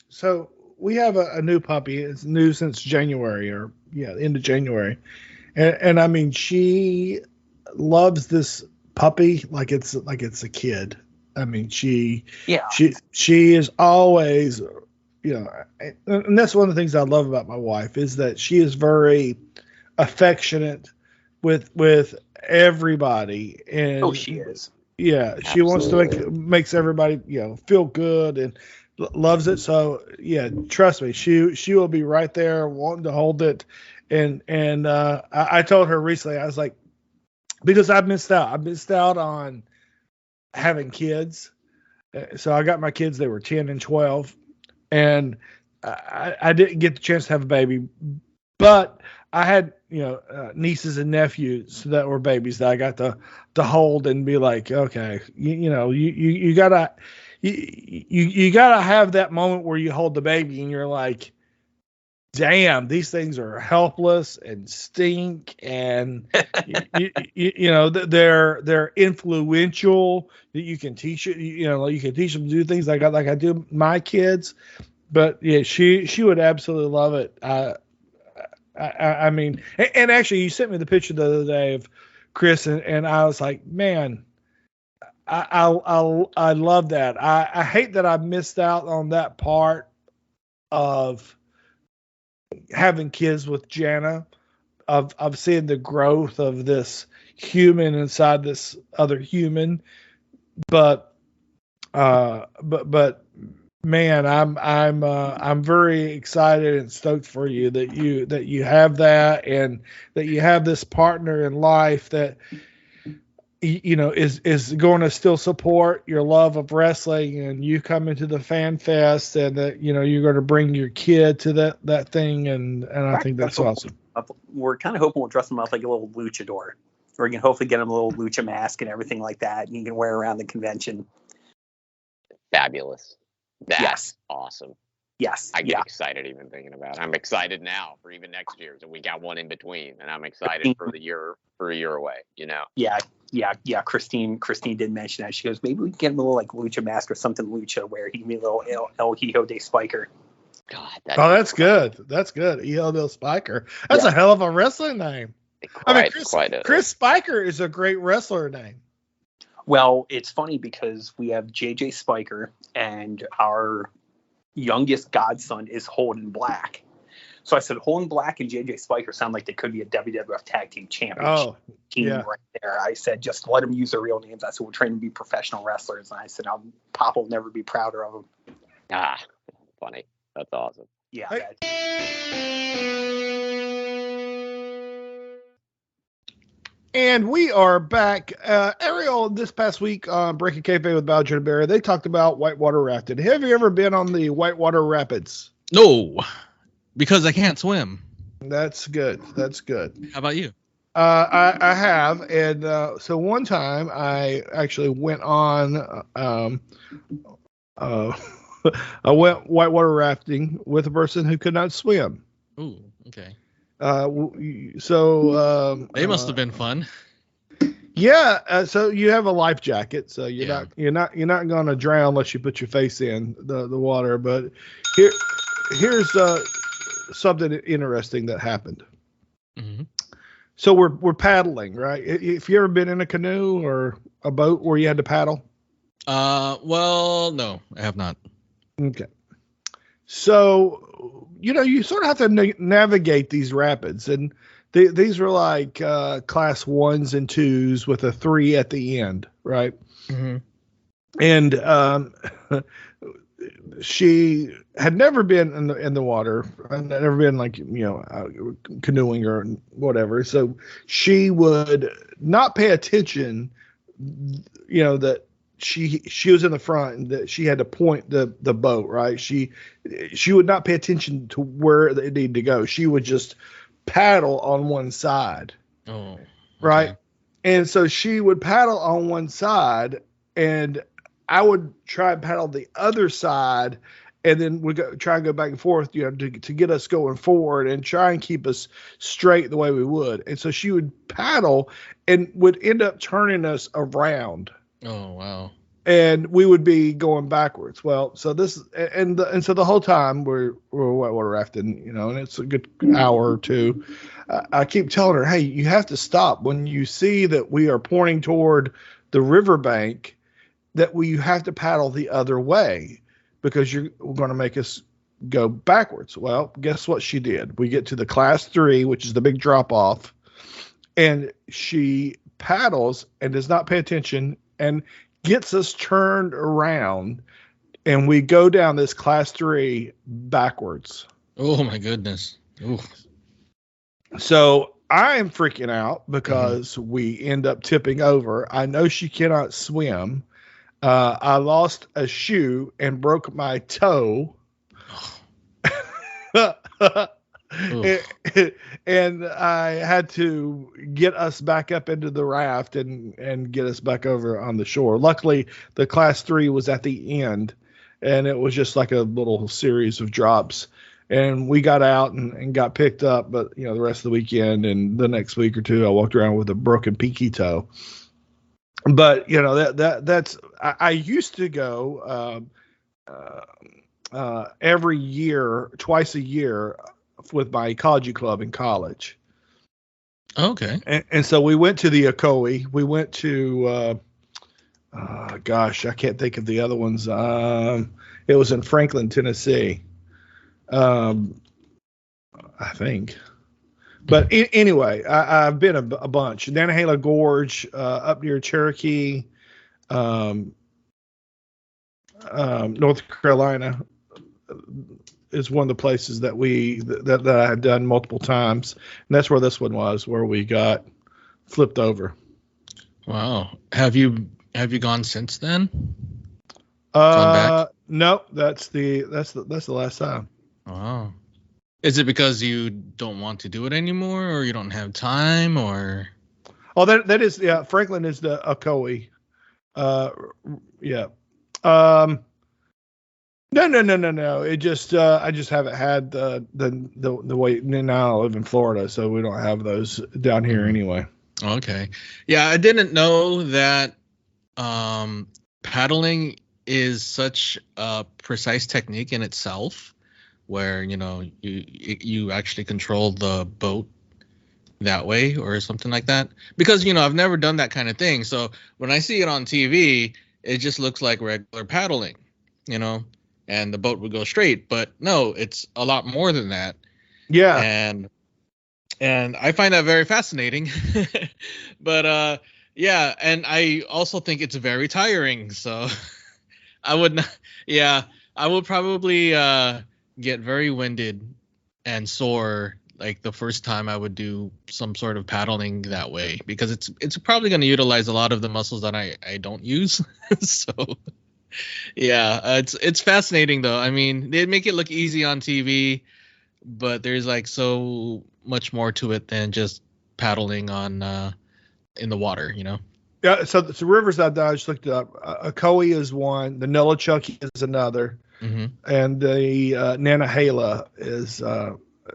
So we have a new puppy. It's new since January end of January. And I mean, she loves this puppy like it's a kid. I mean, she is always, and that's one of the things I love about my wife is that she is very affectionate with everybody. And she is. Yeah, Absolutely. she wants to makes everybody feel good and loves it. So yeah, trust me, she will be right there wanting to hold it. And I told her recently, I was like, because I missed out on having kids. So I got my kids, they were 10 and 12, and I didn't get the chance to have a baby, but I had nieces and nephews that were babies that I got to hold and be like, okay, you gotta have that moment where you hold the baby and you're like, damn, these things are helpless and stink, and you know they're influential. That you can teach it. You know, you can teach them to do things like I do my kids. But yeah, she would absolutely love it. I mean, and actually, you sent me the picture the other day of Chris, and I was like, man, I love that. I hate that I missed out on that part of having kids with Jana, of seeing the growth of this human inside this other human. But man, I'm very excited and stoked for you that you have that, and that you have this partner in life that you know is going to still support your love of wrestling, and you come into the Fanfest, and that you know you're going to bring your kid to that thing, and I think that's awesome. We're kind of hoping we'll dress him up like a little luchador, or we can hopefully get him a little lucha mask and everything like that, and you can wear around the convention. Fabulous. That's Yes. awesome. Yes. I get excited even thinking about it. I'm excited now for even next year. So we got one in between, and I'm excited for a year away, you know? Yeah. Christine did mention that. She goes, maybe we can get him a little like lucha mask or something lucha where he can be a little El Hijo de Spiker. God, That's good. That's good. El Spiker. That's a hell of a wrestling name. Chris Spiker is a great wrestler name. Well, it's funny because we have JJ Spiker, and our youngest godson is Holden Black. So I said Holden Black and JJ Spiker sound like they could be a WWF Tag Team Championship team right there. I said just let them use their real names. I said we'll train them to be professional wrestlers, and I said Pop will never be prouder of them. Funny. That's awesome. Yeah. And we are back. Ariel, this past week on Breaking Kayfabe with Bowdren and Barry, they talked about whitewater rafting. Have you ever been on the whitewater rapids? No, because I can't swim. That's good. That's good. How about you? I have. And so one time I actually went on, I went whitewater rafting with a person who could not swim. Ooh, okay. They must have been fun. Yeah. So you have a life jacket, so you're not going to drown unless you put your face in the water. But here's something interesting that happened. Mm-hmm. So we're paddling, right? If you ever been in a canoe or a boat where you had to paddle? Well, no, I have not. Okay. So, you know, you sort of have to navigate these rapids, and these were like class 1s and 2s with a 3 at the end, right? Mm-hmm. And she had never been in the water, and never been like, you know, canoeing or whatever. So she would not pay attention, you know, that she was in the front and that she had to point the boat, right? She would not pay attention to where it needed to go. She would just paddle on one side. Oh, okay. Right. And so she would paddle on one side, and I would try and paddle the other side, and then we try and go back and forth, you know, to get us going forward and try and keep us straight the way we would. And so she would paddle and would end up turning us around. Oh, wow. And we would be going backwards. Well, so this and so the whole time we're whitewater rafting, you know, and it's a good hour or two. I keep telling her, hey, you have to stop when you see that we are pointing toward the riverbank, that you have to paddle the other way because you're going to make us go backwards. Well, guess what she did? We get to the class 3, which is the big drop off, and she paddles and does not pay attention and gets us turned around, and we go down this class 3 backwards. Oh my goodness. Ooh. So I am freaking out because we end up tipping over. I know she cannot swim. I lost a shoe and broke my toe. And I had to get us back up into the raft and get us back over on the shore. Luckily, the class 3 was at the end, and it was just like a little series of drops. And we got out and got picked up, but the rest of the weekend and the next week or two, I walked around with a broken pinky toe. But that's I used to go every year, twice a year, with my ecology club in college. Okay. And so we went to the Ocoee. We went to gosh, I can't think of the other ones. It was in Franklin, Tennessee. I think. But anyway, I've been a bunch. Nantahala Gorge, up near Cherokee, North Carolina is one of the places that that I had done multiple times, and that's where this one was, where we got flipped over. Wow. Have you gone since then? Gone back? No, that's the last time. Wow. Is it because you don't want to do it anymore, or you don't have time, or? Oh, that is, yeah. Franklin is the Ocoee. Yeah. No. It just I just haven't had the way. Now I live in Florida, so we don't have those down here anyway. Okay. Yeah, I didn't know that paddling is such a precise technique in itself, where you actually control the boat that way or something like that. Because I've never done that kind of thing, so when I see it on TV, it just looks like regular paddling, and the boat would go straight. But no, it's a lot more than that. Yeah. And I find that very fascinating. But yeah, and I also think it's very tiring. So I would not, yeah, I would probably get very winded and sore like the first time I would do some sort of paddling that way, because it's probably going to utilize a lot of the muscles that I don't use. So yeah, it's fascinating though. I mean, they make it look easy on TV, but there's like so much more to it than just paddling on in the water, Yeah, so the rivers I just looked it up. Ocoee is one, the Nolichucky is another, and the Nantahala is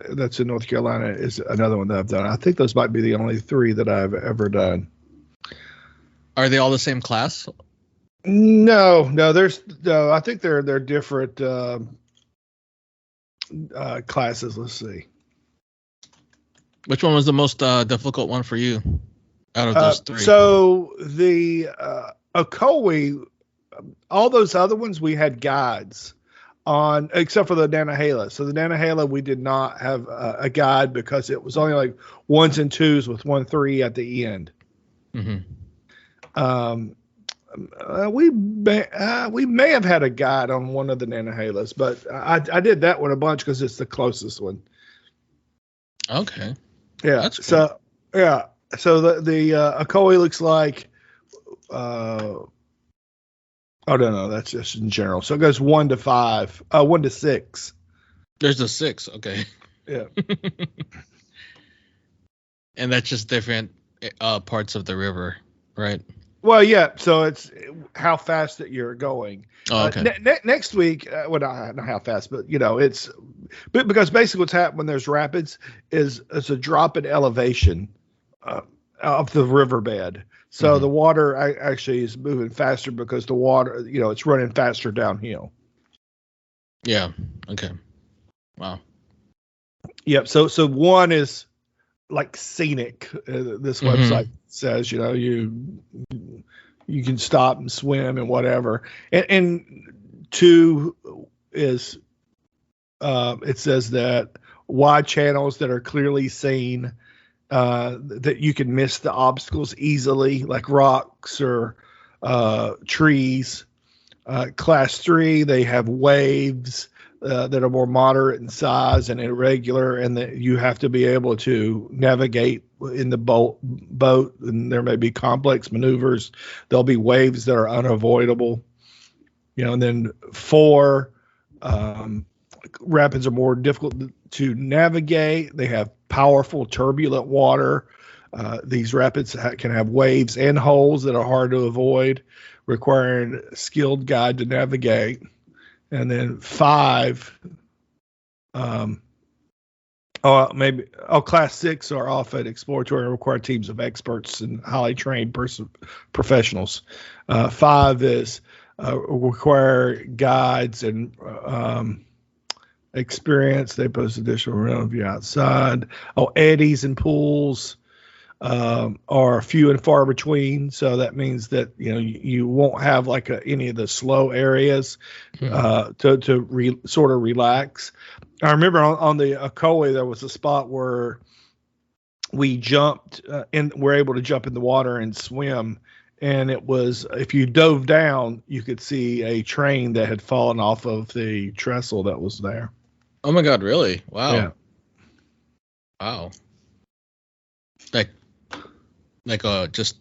that's in North Carolina is another one that I've done. I think those might be the only three that I've ever done. Are they all the same class? No. I think they're different classes. Let's see. Which one was the most difficult one for you out of those three? So the Ocoee, all those other ones we had guides on, except for the Nantahala. So the Nantahala we did not have a guide because it was only like 1s and 2s with 1-3 at the end. Mm-hmm. We may have had a guide on one of the Nantahalas, but I did that one a bunch because it's the closest one. Okay. Yeah. That's cool. So yeah. So the Ocoee looks like. Oh no, that's just in general. So it goes 1 to 5, 1 to 6. There's a 6. Okay. Yeah. And that's just different parts of the river, right? Well, yeah. So it's how fast that you're going. Oh, okay. Next week, well, not how fast, but it's because basically what's happened when there's rapids is it's a drop in elevation of the riverbed. So the water actually is moving faster because the water, it's running faster downhill. Yeah. Okay. Wow. Yep. So one is like scenic. This website says, you can stop and swim and whatever. And 2 is, it says that wide channels that are clearly seen, that you can miss the obstacles easily, like rocks or trees. Class 3, they have waves that are more moderate in size and irregular, and that you have to be able to navigate in the boat, and there may be complex maneuvers. There'll be waves that are unavoidable. And then 4, rapids are more difficult to navigate. They have powerful turbulent water. These rapids can have waves and holes that are hard to avoid, requiring a skilled guide to navigate. And then 5 Class 6 are often exploratory and require teams of experts and highly trained professionals. 5 is require guides and experience. They post additional round view outside. Eddies and pools are few and far between. So that means that you won't have like any of the slow areas to sort of relax. I remember on the Ocoee there was a spot where we jumped and were able to jump in the water and swim. And it was, if you dove down, you could see a train that had fallen off of the trestle that was there. Oh my God! Really? Wow. Yeah. Wow. Like just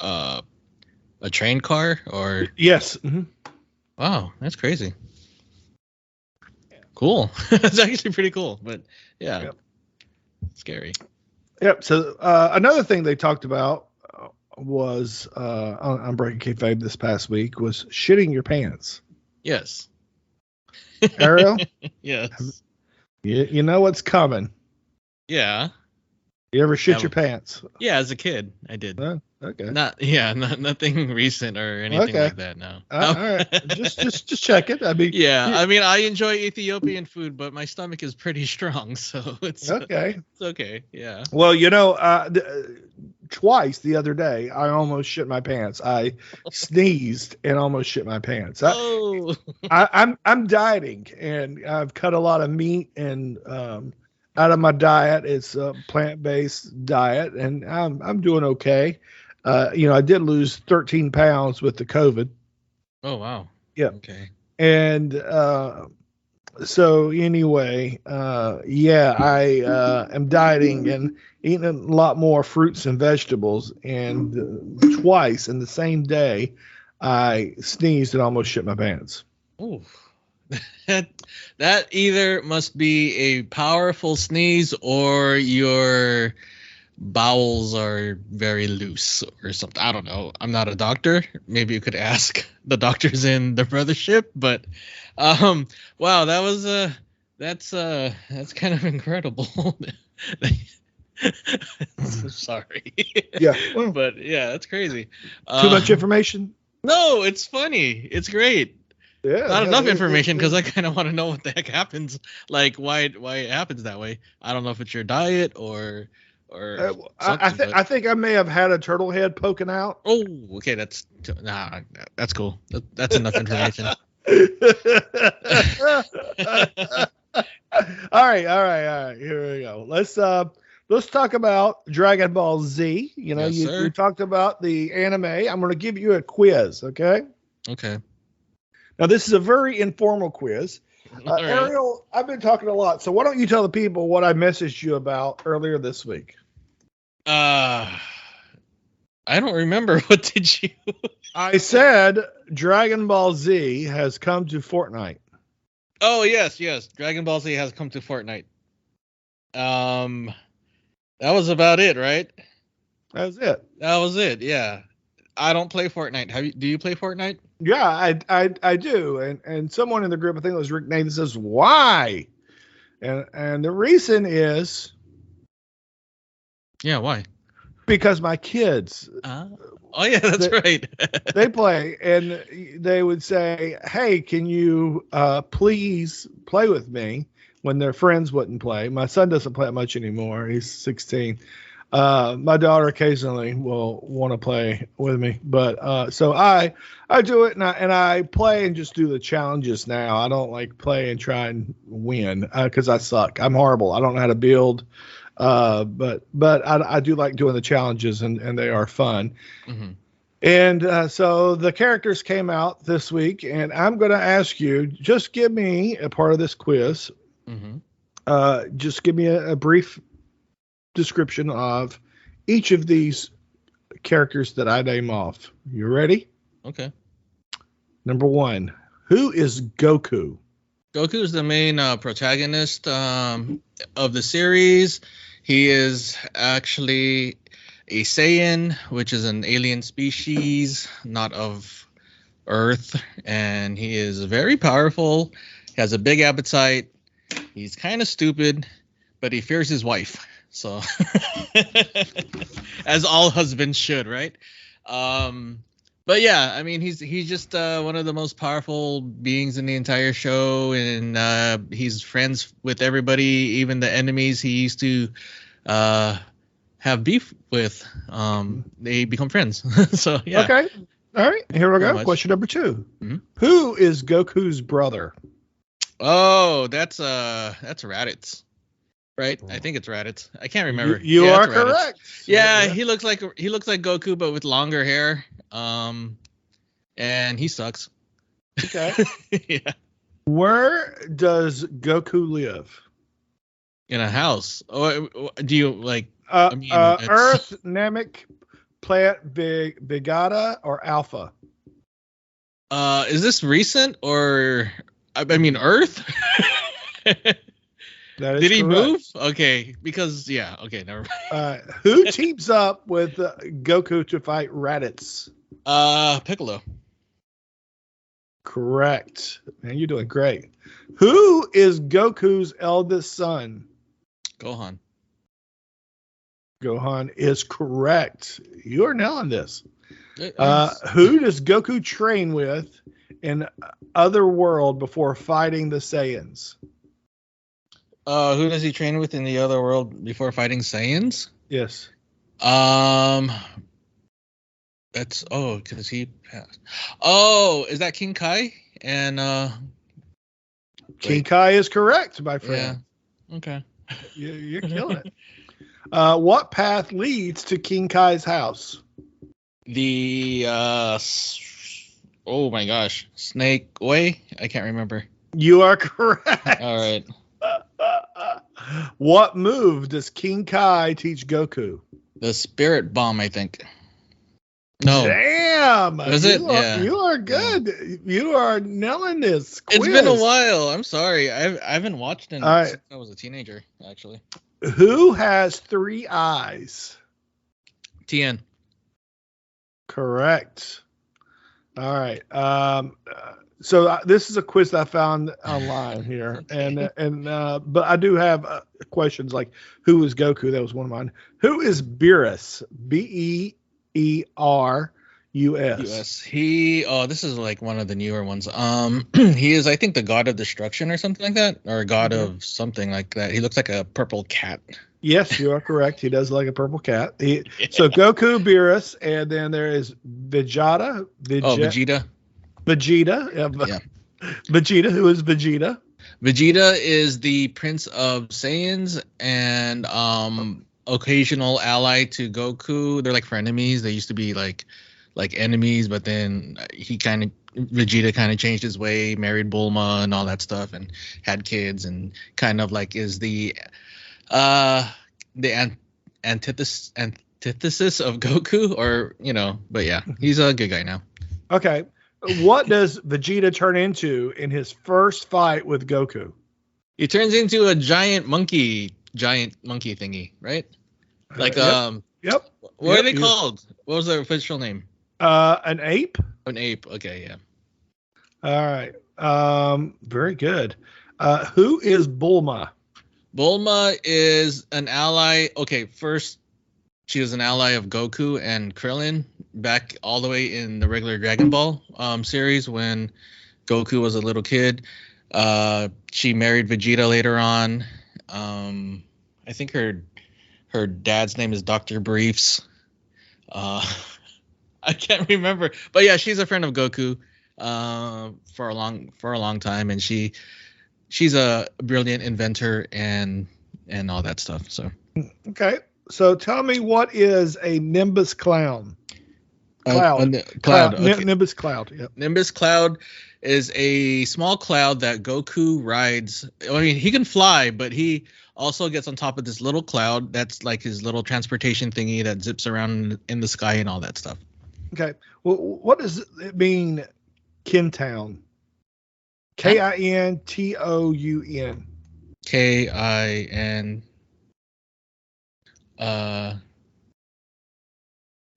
a train car or? Yes. Mm-hmm. Wow, that's crazy. Cool. That's actually pretty cool, but yeah, yep. Scary. Yep. So another thing they talked about was on Breaking Kayfabe this past week was shitting your pants. Yes. Ariel? Yes. You know what's coming. Yeah. You ever shit your pants? Yeah, as a kid, I did. Okay. Nothing recent or anything like that. No. All right. Just check it. I mean, I mean, I enjoy Ethiopian food, but my stomach is pretty strong, so it's okay. It's okay. Yeah. Well, twice the other day, I almost shit my pants. I sneezed and almost shit my pants. I'm dieting, and I've cut a lot of meat and out of my diet. It's a plant-based diet, and I'm doing okay. I did lose 13 pounds with the COVID. Oh, wow. Yeah. Okay. And so anyway, I am dieting and eating a lot more fruits and vegetables. And twice in the same day, I sneezed and almost shit my pants. Oh, that either must be a powerful sneeze or your bowels are very loose or something. I don't know. I'm not a doctor. Maybe you could ask the doctors in the brothership, but wow, that's kind of incredible. Sorry. Yeah. Well, but yeah, that's crazy. Too much information? No, it's funny. It's great. Yeah, not enough information because I kind of want to know what the heck happens, like why it happens that way. I don't know if it's your diet or I think I may have had a turtle head poking out. Oh, okay, that's cool. That's enough information. All right. Here we go. Let's talk about Dragon Ball Z. You talked about the anime. I'm going to give you a quiz. Okay. Okay. Now, this is a very informal quiz. Right. Ariel, I've been talking a lot, so why don't you tell the people what I messaged you about earlier this week? I don't remember. What did you? I said Dragon Ball Z has come to Fortnite. Oh, yes. Dragon Ball Z has come to Fortnite. That was about it, right? That was it, yeah. I don't play Fortnite. Do you play Fortnite? Yeah, I do. And someone in the group, I think it was Rick Nathan, says, why? And the reason is... Yeah, why? Because my kids... Oh, yeah, that's right. They play, and they would say, hey, can you please play with me when their friends wouldn't play? My son doesn't play it much anymore. He's 16. My daughter occasionally will want to play with me, but so I do it and I play and just do the challenges now. I don't like play and try and win because I suck. I'm horrible. I don't know how to build, but I do like doing the challenges and they are fun. Mm-hmm. And so the characters came out this week, and I'm going to ask you, just give me a part of this quiz. Mm-hmm. Just give me a brief description of each of these characters that I name off. You ready? Okay. Number 1, who is Goku? Goku is the main protagonist of the series. He is actually a Saiyan, which is an alien species, not of Earth, and he is very powerful. He has a big appetite. He's kind of stupid, but he fears his wife. So, as all husbands should, right? But yeah, I mean, he's just one of the most powerful beings in the entire show, and he's friends with everybody, even the enemies he used to have beef with. They become friends. So yeah. Okay. All right. Here we Pretty go. much. Question number 2. Mhm. Who is Goku's brother? Oh, that's Raditz, right? I think it's Raditz. I can't remember. You Yeah, are it's Raditz. correct. Yeah, he looks like Goku, but with longer hair. And he sucks. Okay. Yeah. Where does Goku live? In a house. Oh, do you like? I mean, it's- Earth, Namek, Plant, Bigata, or Alpha? Is this recent or? I mean, Earth. That is Did he correct. move? Okay, because yeah. Okay, never mind. Who teams up with Goku to fight Raditz? Piccolo. Correct. Man, you're doing great. Who is Goku's eldest son? Gohan. Gohan is correct. You are nailing this. Good. Who does Goku train with in Otherworld before fighting the Saiyans? Who does he train with in the other world before fighting Saiyans? Yes. That's because he passed. Oh, is that King Kai? And King Kai is correct, my friend. yeah. Okay. You're killing it. What path leads to King Kai's house? The oh my gosh, Snake Way? I can't remember. You are correct. All right. What move does King Kai teach Goku? The Spirit Bomb, I think. No. Damn. Was it? Yeah. You are good. You are nailing this quiz. It's been a while. I'm sorry. I haven't watched it All right. since I was a teenager, actually. Who has 3 eyes? TN. Correct. All right. So this is a quiz that I found online here, but I do have questions like who is Goku? That was one of mine. Who is Beerus? Beerus. US. This is like one of the newer ones. He is, I think, the god of destruction or something like that, or a god of something like that. He looks like a purple cat. Yes, you are correct. He does look like a purple cat. So Goku, Beerus, and then there is Vegeta. Vegeta. Vegeta. Yeah. Vegeta. Who is Vegeta? Vegeta is the Prince of Saiyans and occasional ally to Goku. They're like frenemies. They used to be like enemies, but then Vegeta kind of changed his way, married Bulma and all that stuff, and had kids, and kind of like is the antithesis of Goku, or but yeah, he's a good guy now. Okay. What does Vegeta turn into in his first fight with Goku? He turns into a giant monkey thingy, right? Like Yep. What are they called? What was their official name? An ape. An ape. Okay, yeah. All right. Very good. Who is Bulma? Bulma is an ally. Okay, first she was an ally of Goku and Krillin back all the way in the regular Dragon Ball series when Goku was a little kid. She married Vegeta later on. I think her dad's name is Dr. Briefs. I can't remember, but yeah, she's a friend of Goku for a long time, and she's a brilliant inventor and all that stuff. So okay, so tell me, what is a Nimbus cloud? Cloud. Okay. Nimbus cloud. Yep. Nimbus cloud is a small cloud that Goku rides. I mean, he can fly, but he also gets on top of this little cloud that's like his little transportation thingy that zips around in the sky and all that stuff. Okay. Well, what does it mean, Kintown? Kintoun. Kin.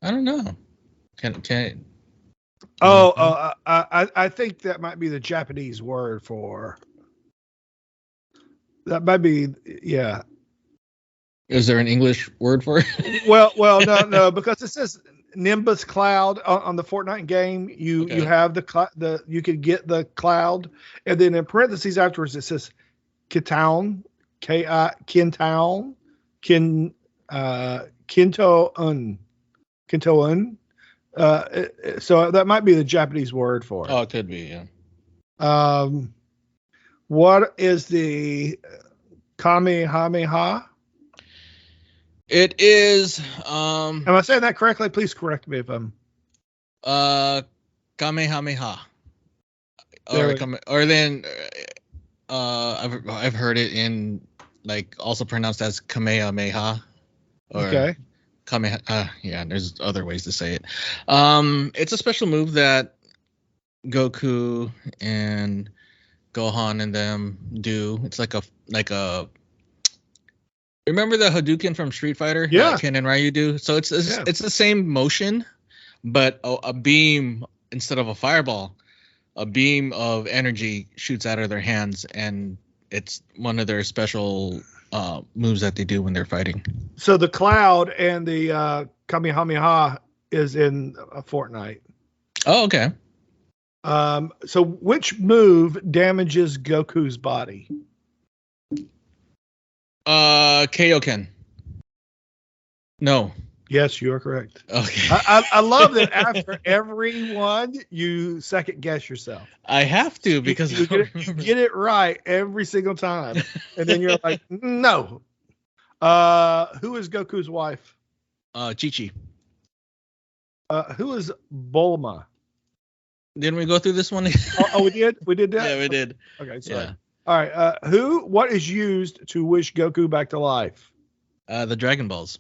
I don't know. Can. I think that might be the Japanese word for That might be, yeah. Is there an English word for it? Well, no, because it says Nimbus Cloud on the Fortnite game. You have the you could get the cloud, and then in parentheses afterwards it says Kitown, Kintown, Kintoun. So that might be the Japanese word for it. Oh, it could be, yeah. What is the Kamehameha? It is Am I saying that correctly? Please correct me if I'm. Kamehameha. There Or then I've heard it in like also pronounced as Kamehameha. Or Okay. Yeah, there's other ways to say it. It's a special move that Goku and Gohan and them do. It's like a remember the Hadouken from Street Fighter? Yeah. That Ken and Ryu do. So it's the same motion, but a beam instead of a fireball, a beam of energy shoots out of their hands, and it's one of their special moves that they do when they're fighting. So the cloud and the Kamehameha is in Fortnite. Oh, okay. So which move damages Goku's body? Kaioken. No. Yes, you are correct. Okay. I love that after every one, you second guess yourself. I have to because you get it right every single time. And then you're like, no. Who is Goku's wife? Chi-Chi. Who is Bulma? Didn't we go through this one? We did? We did that? Yeah, we did. Okay, sorry. Yeah. All right. What is used to wish Goku back to life? The Dragon Balls.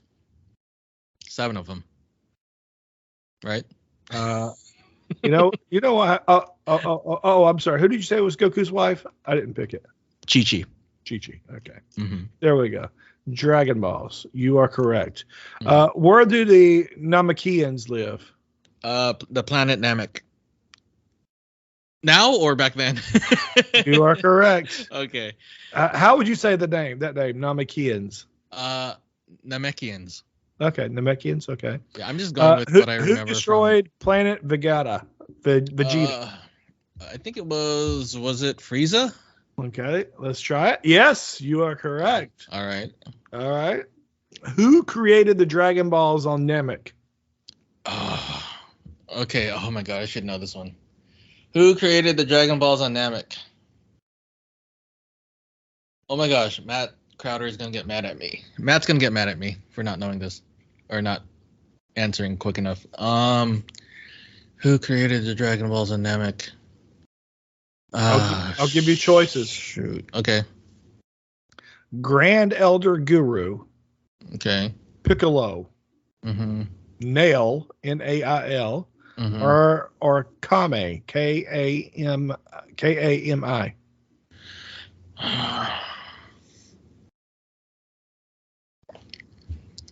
7 of them. Right? You know what? I'm sorry. Who did you say was Goku's wife? I didn't pick it. Chi-Chi. Chi-Chi. Okay. Mm-hmm. There we go. Dragon Balls. You are correct. Where do the Namekians live? The planet Namek. Now or back then? You are correct. Okay. How would you say that name, Namekians? Namekians. Okay, Namekians. Okay. Yeah, I'm just going with what I remember. Who destroyed planet Vegeta? Vegeta. I think it was it Frieza? Okay, let's try it. Yes, you are correct. All right. Who created the Dragon Balls on Namek? Okay. Oh my god, I should know this one. Who created the Dragon Balls on Namek? Oh my gosh, Matt Crowder is gonna get mad at me. Matt's gonna get mad at me for not knowing this or not answering quick enough. Who created the Dragon Balls on Namek? I'll give you choices. Shoot. Okay. Grand Elder Guru. Okay. Piccolo. Mm-hmm. Nail, Nail, Mm-hmm. or Kame, Kami.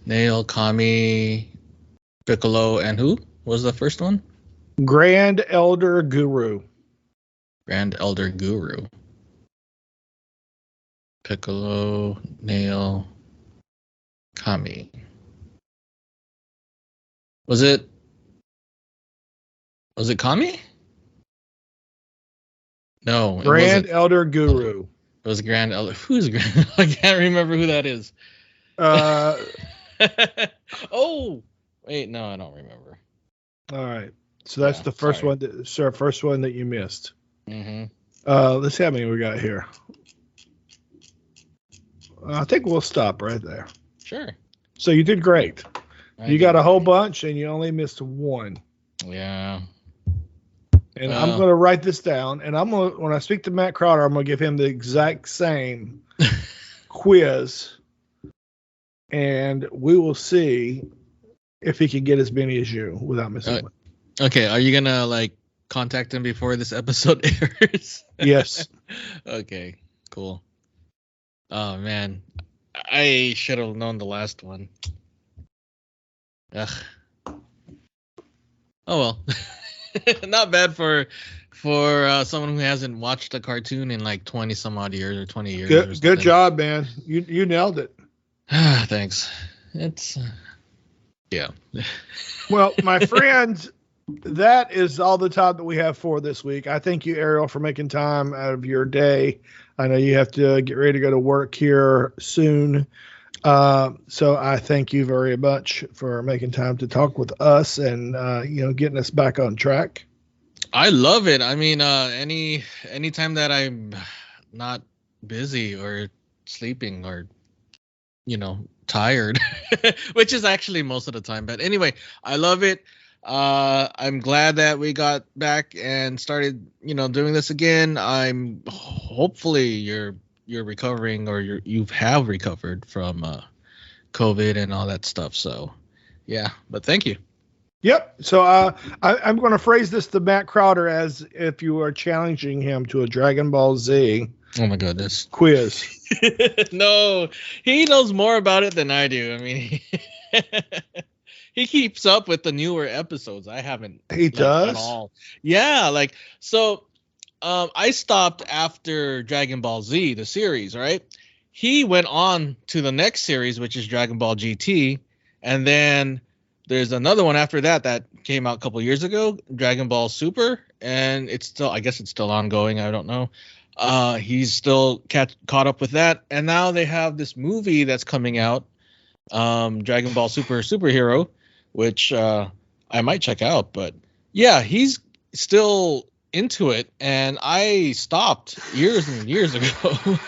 Nail, Kami, Piccolo, and who was the first one? Grand Elder Guru. Grand Elder Guru. Piccolo, Nail, Kami. Was it Kami? No. Grand Elder Guru. It was Grand Elder. Who's Grand? I can't remember who that is. Oh, wait, no, I don't remember. All right. So that's the first one. First one that you missed. Mm-hmm. Let's see how many we got here. I think we'll stop right there. Sure. So you did great. You got a whole bunch, and you only missed one. Yeah. And I'm going to write this down, and when I speak to Matt Crowder, I'm going to give him the exact same quiz, and we will see if he can get as many as you without missing one. Okay, are you gonna contact him before this episode airs? Yes. Okay, cool. Oh man, I should have known the last one. Ugh. Oh well. Not bad for for someone who hasn't watched a cartoon in like 20 some odd years or 20 years. Or Good something. job, man. You nailed it. Thanks. It's yeah. Well, my friends, that is all the time that we have for this week. I thank you, Ariel, for making time out of your day. I know you have to get ready to go to work here soon. So I thank you very much for making time to talk with us and, getting us back on track. I love it. I mean, anytime that I'm not busy or sleeping or, tired, which is actually most of the time. But anyway, I love it. I'm glad that we got back and started, doing this again. I'm hopefully you're recovering or you have recovered from COVID and all that stuff. So, yeah. But thank you. Yep. So I'm going to phrase this to Matt Crowder as if you are challenging him to a Dragon Ball Z. Oh my goodness. Quiz. No, he knows more about it than I do. I mean, he keeps up with the newer episodes. I haven't. He does? At all. Yeah, so. I stopped after Dragon Ball Z, the series, right? He went on to the next series, which is Dragon Ball GT, and then there's another one after that came out a couple years ago, Dragon Ball Super, and I guess it's still ongoing. I don't know. He's still caught up with that, and now they have this movie that's coming out, Dragon Ball Superhero, which I might check out. But yeah, he's still into it, and I stopped years and years ago.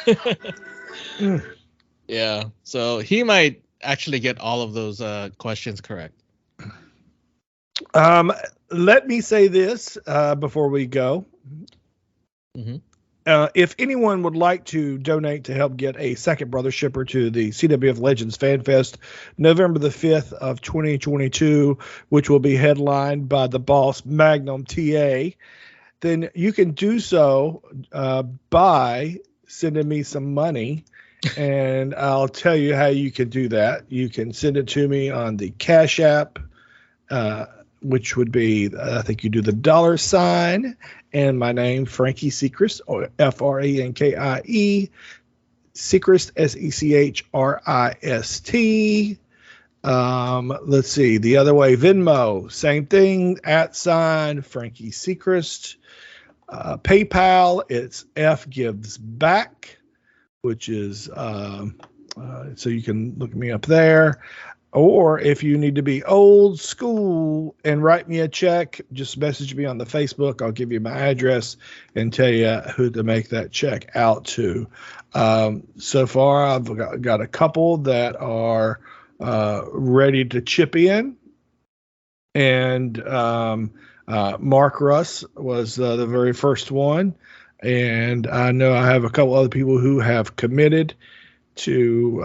Yeah, so he might actually get all of those questions correct. Let me say this before we go. Mm-hmm. If anyone would like to donate to help get a second brother shipper to the CWF Legends Fanfest, November the 5th of 2022, which will be headlined by the boss Magnum TA, then you can do so by sending me some money, and I'll tell you how you can do that. You can send it to me on the Cash App, which would be, I think you do the $, and my name, Frankie Sechrist, or Frankie, Sechrist, Sechrist. Let's see, the other way, Venmo, same thing, @ Frankie Sechrist. PayPal, it's F Gives Back, which is so you can look me up there. Or if you need to be old school and write me a check, just message me on the Facebook. I'll give you my address and tell you who to make that check out to. So far, I've got a couple that are ready to chip in, and Mark Russ was the very first one, and I know I have a couple other people who have committed to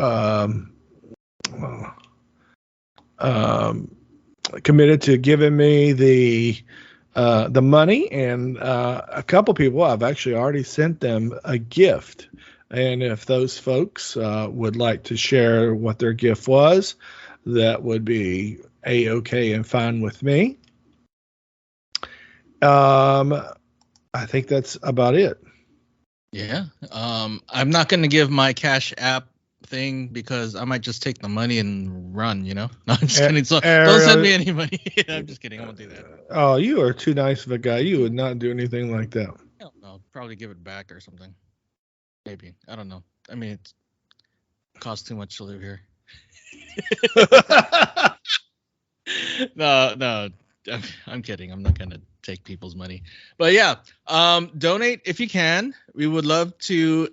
giving me the money, and a couple people I've actually already sent them a gift. And if those folks would like to share what their gift was, that would be A-OK and fine with me. I think that's about it. Yeah. I'm not going to give my Cash App thing because I might just take the money and run, No, I'm just kidding. So don't send me any money. I'm just kidding. I won't do that. Oh, you are too nice of a guy. You would not do anything like that. I'll probably give it back or something. Maybe. I don't know. I mean, it costs too much to live here. No, I'm kidding. I'm not going to take people's money. But yeah, donate if you can. We would love to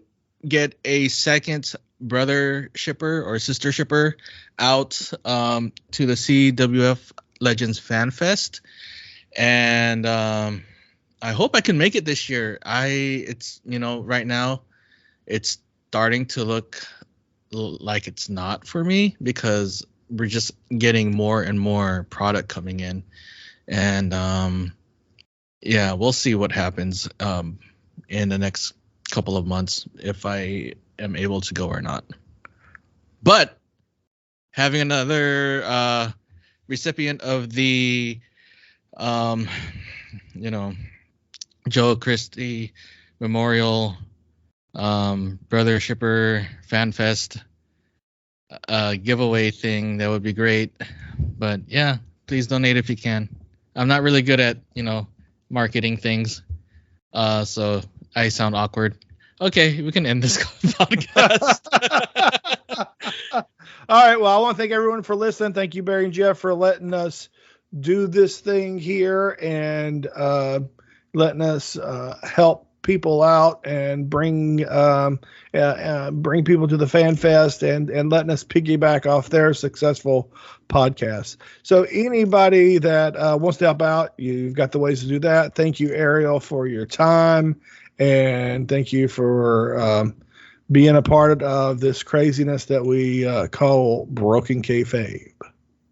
get a second brother shipper or sister shipper out to the CWF Legends Fanfest. And I hope I can make it this year. It's right now it's starting to look like it's not for me because we're just getting more and more product coming in. And yeah, we'll see what happens in the next couple of months if I am able to go or not. But having another recipient of the Joe Christie Memorial, Brother Shipper Fanfest giveaway thing. That would be great. But yeah, please donate if you can. I'm not really good at, marketing things. So I sound awkward. Okay, we can end this podcast. All right. Well, I want to thank everyone for listening. Thank you, Barry and Jeff, for letting us do this thing here and letting us help people out and bring people to the Fanfest and letting us piggyback off their successful podcast. So anybody that wants to help out, you've got the ways to do that. Thank you, Ariel, for your time, and thank you for being a part of this craziness that we call Breaking Kayfabe.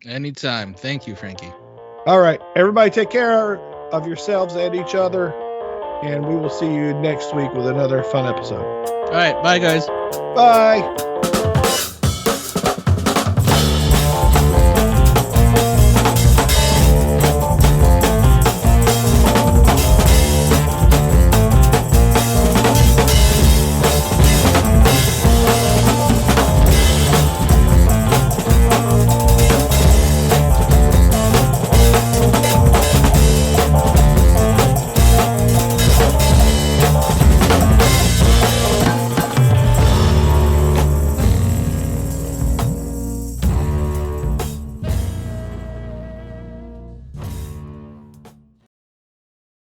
Anytime. Thank you, Frankie. All right, everybody, take care of yourselves and each other. And we will see you next week with another fun episode. All right. Bye, guys. Bye.